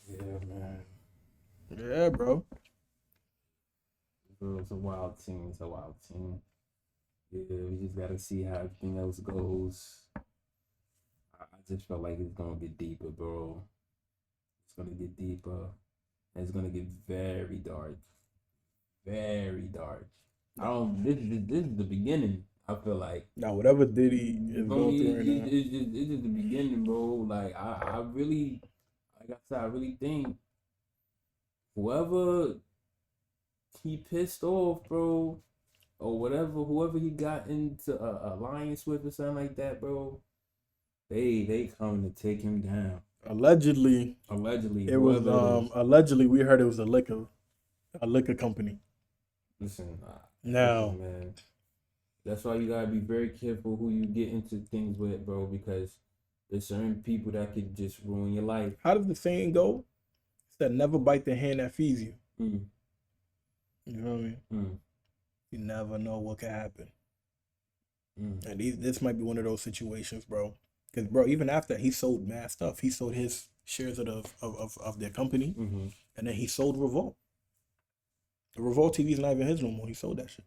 Speaker 2: Yeah, man.
Speaker 1: Yeah, bro.
Speaker 2: It's a wild team. It's a wild team. Yeah, we just gotta see how everything else goes. I just felt like it's gonna get deeper, bro. It's gonna get deeper. And it's gonna get very dark. Very dark. I don't. This is the beginning. I feel like.
Speaker 1: Now, whatever Diddy is going through right now.
Speaker 2: It's just the beginning, bro. Like I really, like I said, I really think whoever he pissed off, bro, or whoever he got into a alliance with or something like that, bro, they coming to take him down.
Speaker 1: Allegedly,
Speaker 2: Allegedly,
Speaker 1: we heard it was a liquor company.
Speaker 2: Listen,
Speaker 1: Now,
Speaker 2: man, that's why you gotta be very careful who you get into things with, bro, because there's certain people that could just ruin your life.
Speaker 1: how does the saying go? It's that never bite the hand that feeds you.
Speaker 2: Mm.
Speaker 1: You know what I mean?
Speaker 2: Mm.
Speaker 1: You never know what could happen.
Speaker 2: Mm.
Speaker 1: And this might be one of those situations, bro. Because, bro, even after he sold mad stuff, he sold his shares of their company,
Speaker 2: Mm-hmm.
Speaker 1: and then he sold Revolt. The Revolt TV is not even his no more. He sold that shit.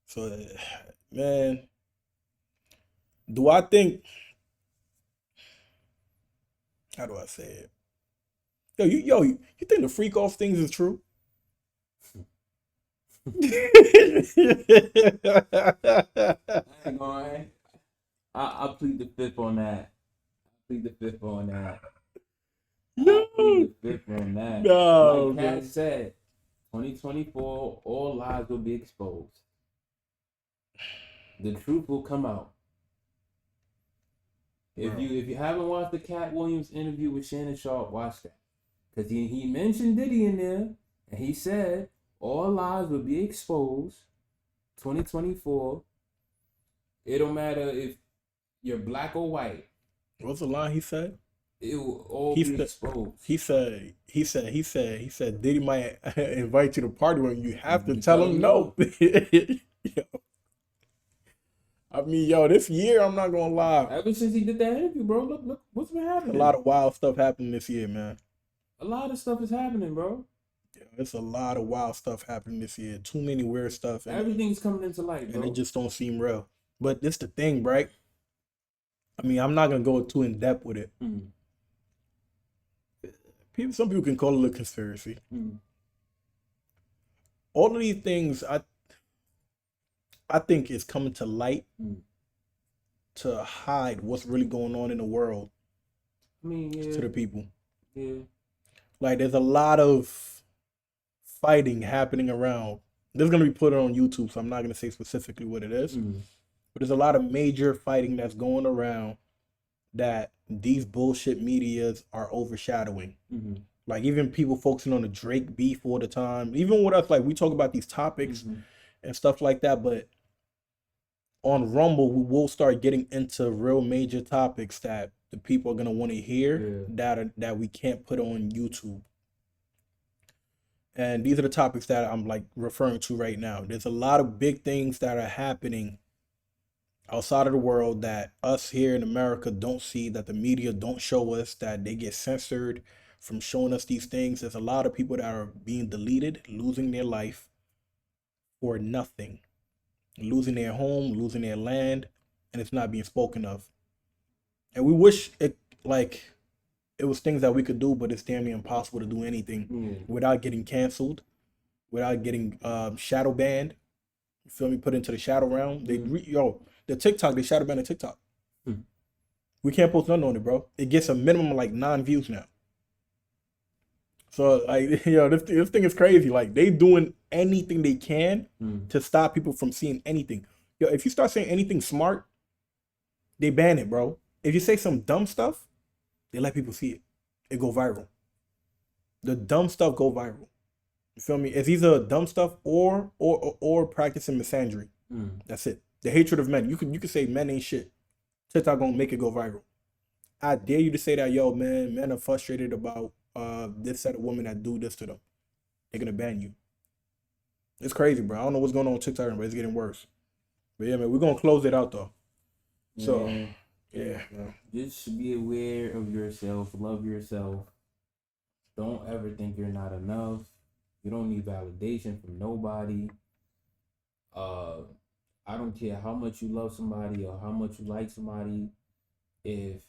Speaker 1: So, man, do I think? How do I say it? You think the freak off things is true?
Speaker 2: Hang on. I plead the fifth on that. I plead the fifth on that.
Speaker 1: No,
Speaker 2: like Kat said, 2024, all lies will be exposed. The truth will come out. If you haven't watched the Cat Williams interview with Shannon Sharp, watch that. Because he mentioned Diddy in there, and he said all lies will be exposed. 2024. It don't matter if you're black or white.
Speaker 1: What's the line he said?
Speaker 2: It will all be exposed.
Speaker 1: He said Diddy might invite you to party when you have to tell him no. I mean, this year, I'm not gonna lie.
Speaker 2: Ever since he did that interview, bro, look what's been happening.
Speaker 1: A lot of wild stuff happening this year, man.
Speaker 2: A lot of stuff is happening, bro.
Speaker 1: It's a lot of wild stuff happening this year. Too many weird stuff.
Speaker 2: Everything's coming into light, bro.
Speaker 1: And it just don't seem real. But this the thing, right? I mean, I'm not gonna go too in depth with it.
Speaker 2: Mm-hmm.
Speaker 1: Some people can call it a conspiracy.
Speaker 2: Mm-hmm.
Speaker 1: All of these things, I think, is coming to light to hide what's really going on in the world.
Speaker 2: I mean,
Speaker 1: to the people.
Speaker 2: Yeah.
Speaker 1: Like, there's a lot of fighting happening around. This is gonna be put on YouTube, so I'm not gonna say specifically what it is.
Speaker 2: Mm-hmm.
Speaker 1: But there's a lot of major fighting that's going around that these bullshit medias are overshadowing.
Speaker 2: Mm-hmm.
Speaker 1: Like, even people focusing on the Drake beef all the time. Even with us, like, we talk about these topics and stuff like that, but on Rumble, we will start getting into real major topics that the people are gonna want to hear that we can't put on YouTube. And these are the topics that I'm like referring to right now. There's a lot of big things that are happening outside of the world that us here in America don't see, that the media don't show us, that they get censored from showing us these things. There's a lot of people that are being deleted, losing their life for nothing, losing their home, losing their land, and it's not being spoken of. And we wish it was things that we could do, but it's damn near impossible to do anything without getting canceled, without getting shadow banned. You feel me? Put into the shadow realm. The TikTok, they shadow banned the TikTok. We can't post nothing on it, bro. It gets a minimum of like 9 views now. So like, this thing is crazy. Like they doing anything they can
Speaker 2: Mm.
Speaker 1: to stop people from seeing anything. Yo, if you start saying anything smart, they ban it, bro. If you say some dumb stuff, they let people see it. It go viral. The dumb stuff go viral. You feel me? It's either dumb stuff or practicing misandry.
Speaker 2: Mm.
Speaker 1: That's it. The hatred of men. You could say men ain't shit. TikTok gonna make it go viral. I dare you to say that, yo, man, men are frustrated about this set of women that do this to them. They're gonna ban you. It's crazy, bro. I don't know what's going on with TikTok, but it's getting worse. But yeah, man, we're gonna close it out though. So
Speaker 2: Yeah.
Speaker 1: yeah, man.
Speaker 2: Just be aware of yourself. Love yourself. Don't ever think you're not enough. You don't need validation from nobody. Uh, I don't care how much you love somebody or how much you like somebody. If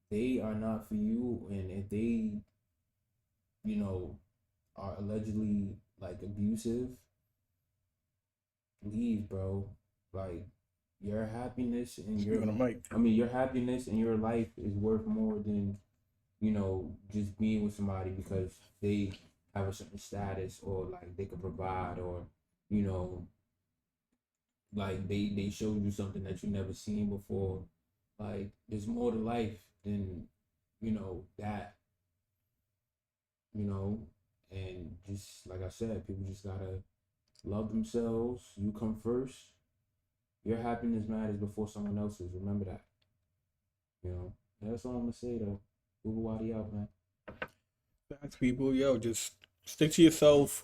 Speaker 2: they are not for you, and if they, you know, are allegedly like abusive, leave, bro. Like your happiness and
Speaker 1: Speaking of Mike,
Speaker 2: your happiness and your life is worth more than, just being with somebody because they have a certain status or like they can provide or, you know, like they showed you something that you never seen before. Like there's more to life than, that, you know, and just like I said, people just gotta love themselves. You come first. Your happiness matters before someone else's. Remember that. That's all I'm gonna say though. Google Wadi out, man.
Speaker 1: facts, people, yo, just stick to yourself.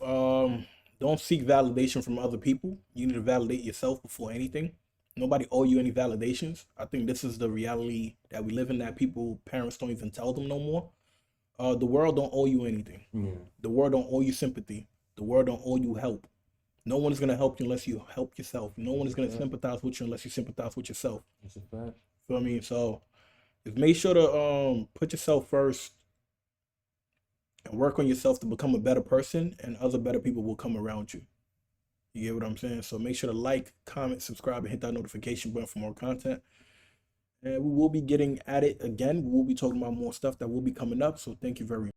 Speaker 1: Don't seek validation from other people. You need to validate yourself before anything. Nobody owe you any validations. I think this is the reality that we live in, that people, parents don't even tell them no more. The world don't owe you anything.
Speaker 2: Yeah,
Speaker 1: The world don't owe you sympathy. The world don't owe you help. No one is gonna help you unless you help yourself. No one
Speaker 2: that's
Speaker 1: is
Speaker 2: a
Speaker 1: gonna
Speaker 2: fact.
Speaker 1: sympathize with you unless you sympathize with yourself.
Speaker 2: That's a fact.
Speaker 1: Feel me? So just make sure to put yourself first and work on yourself to become a better person, and other better people will come around you. You get what I'm saying? So make sure to like, comment, subscribe, and hit that notification button for more content. And we will be getting at it again. We will be talking about more stuff that will be coming up. So thank you very much.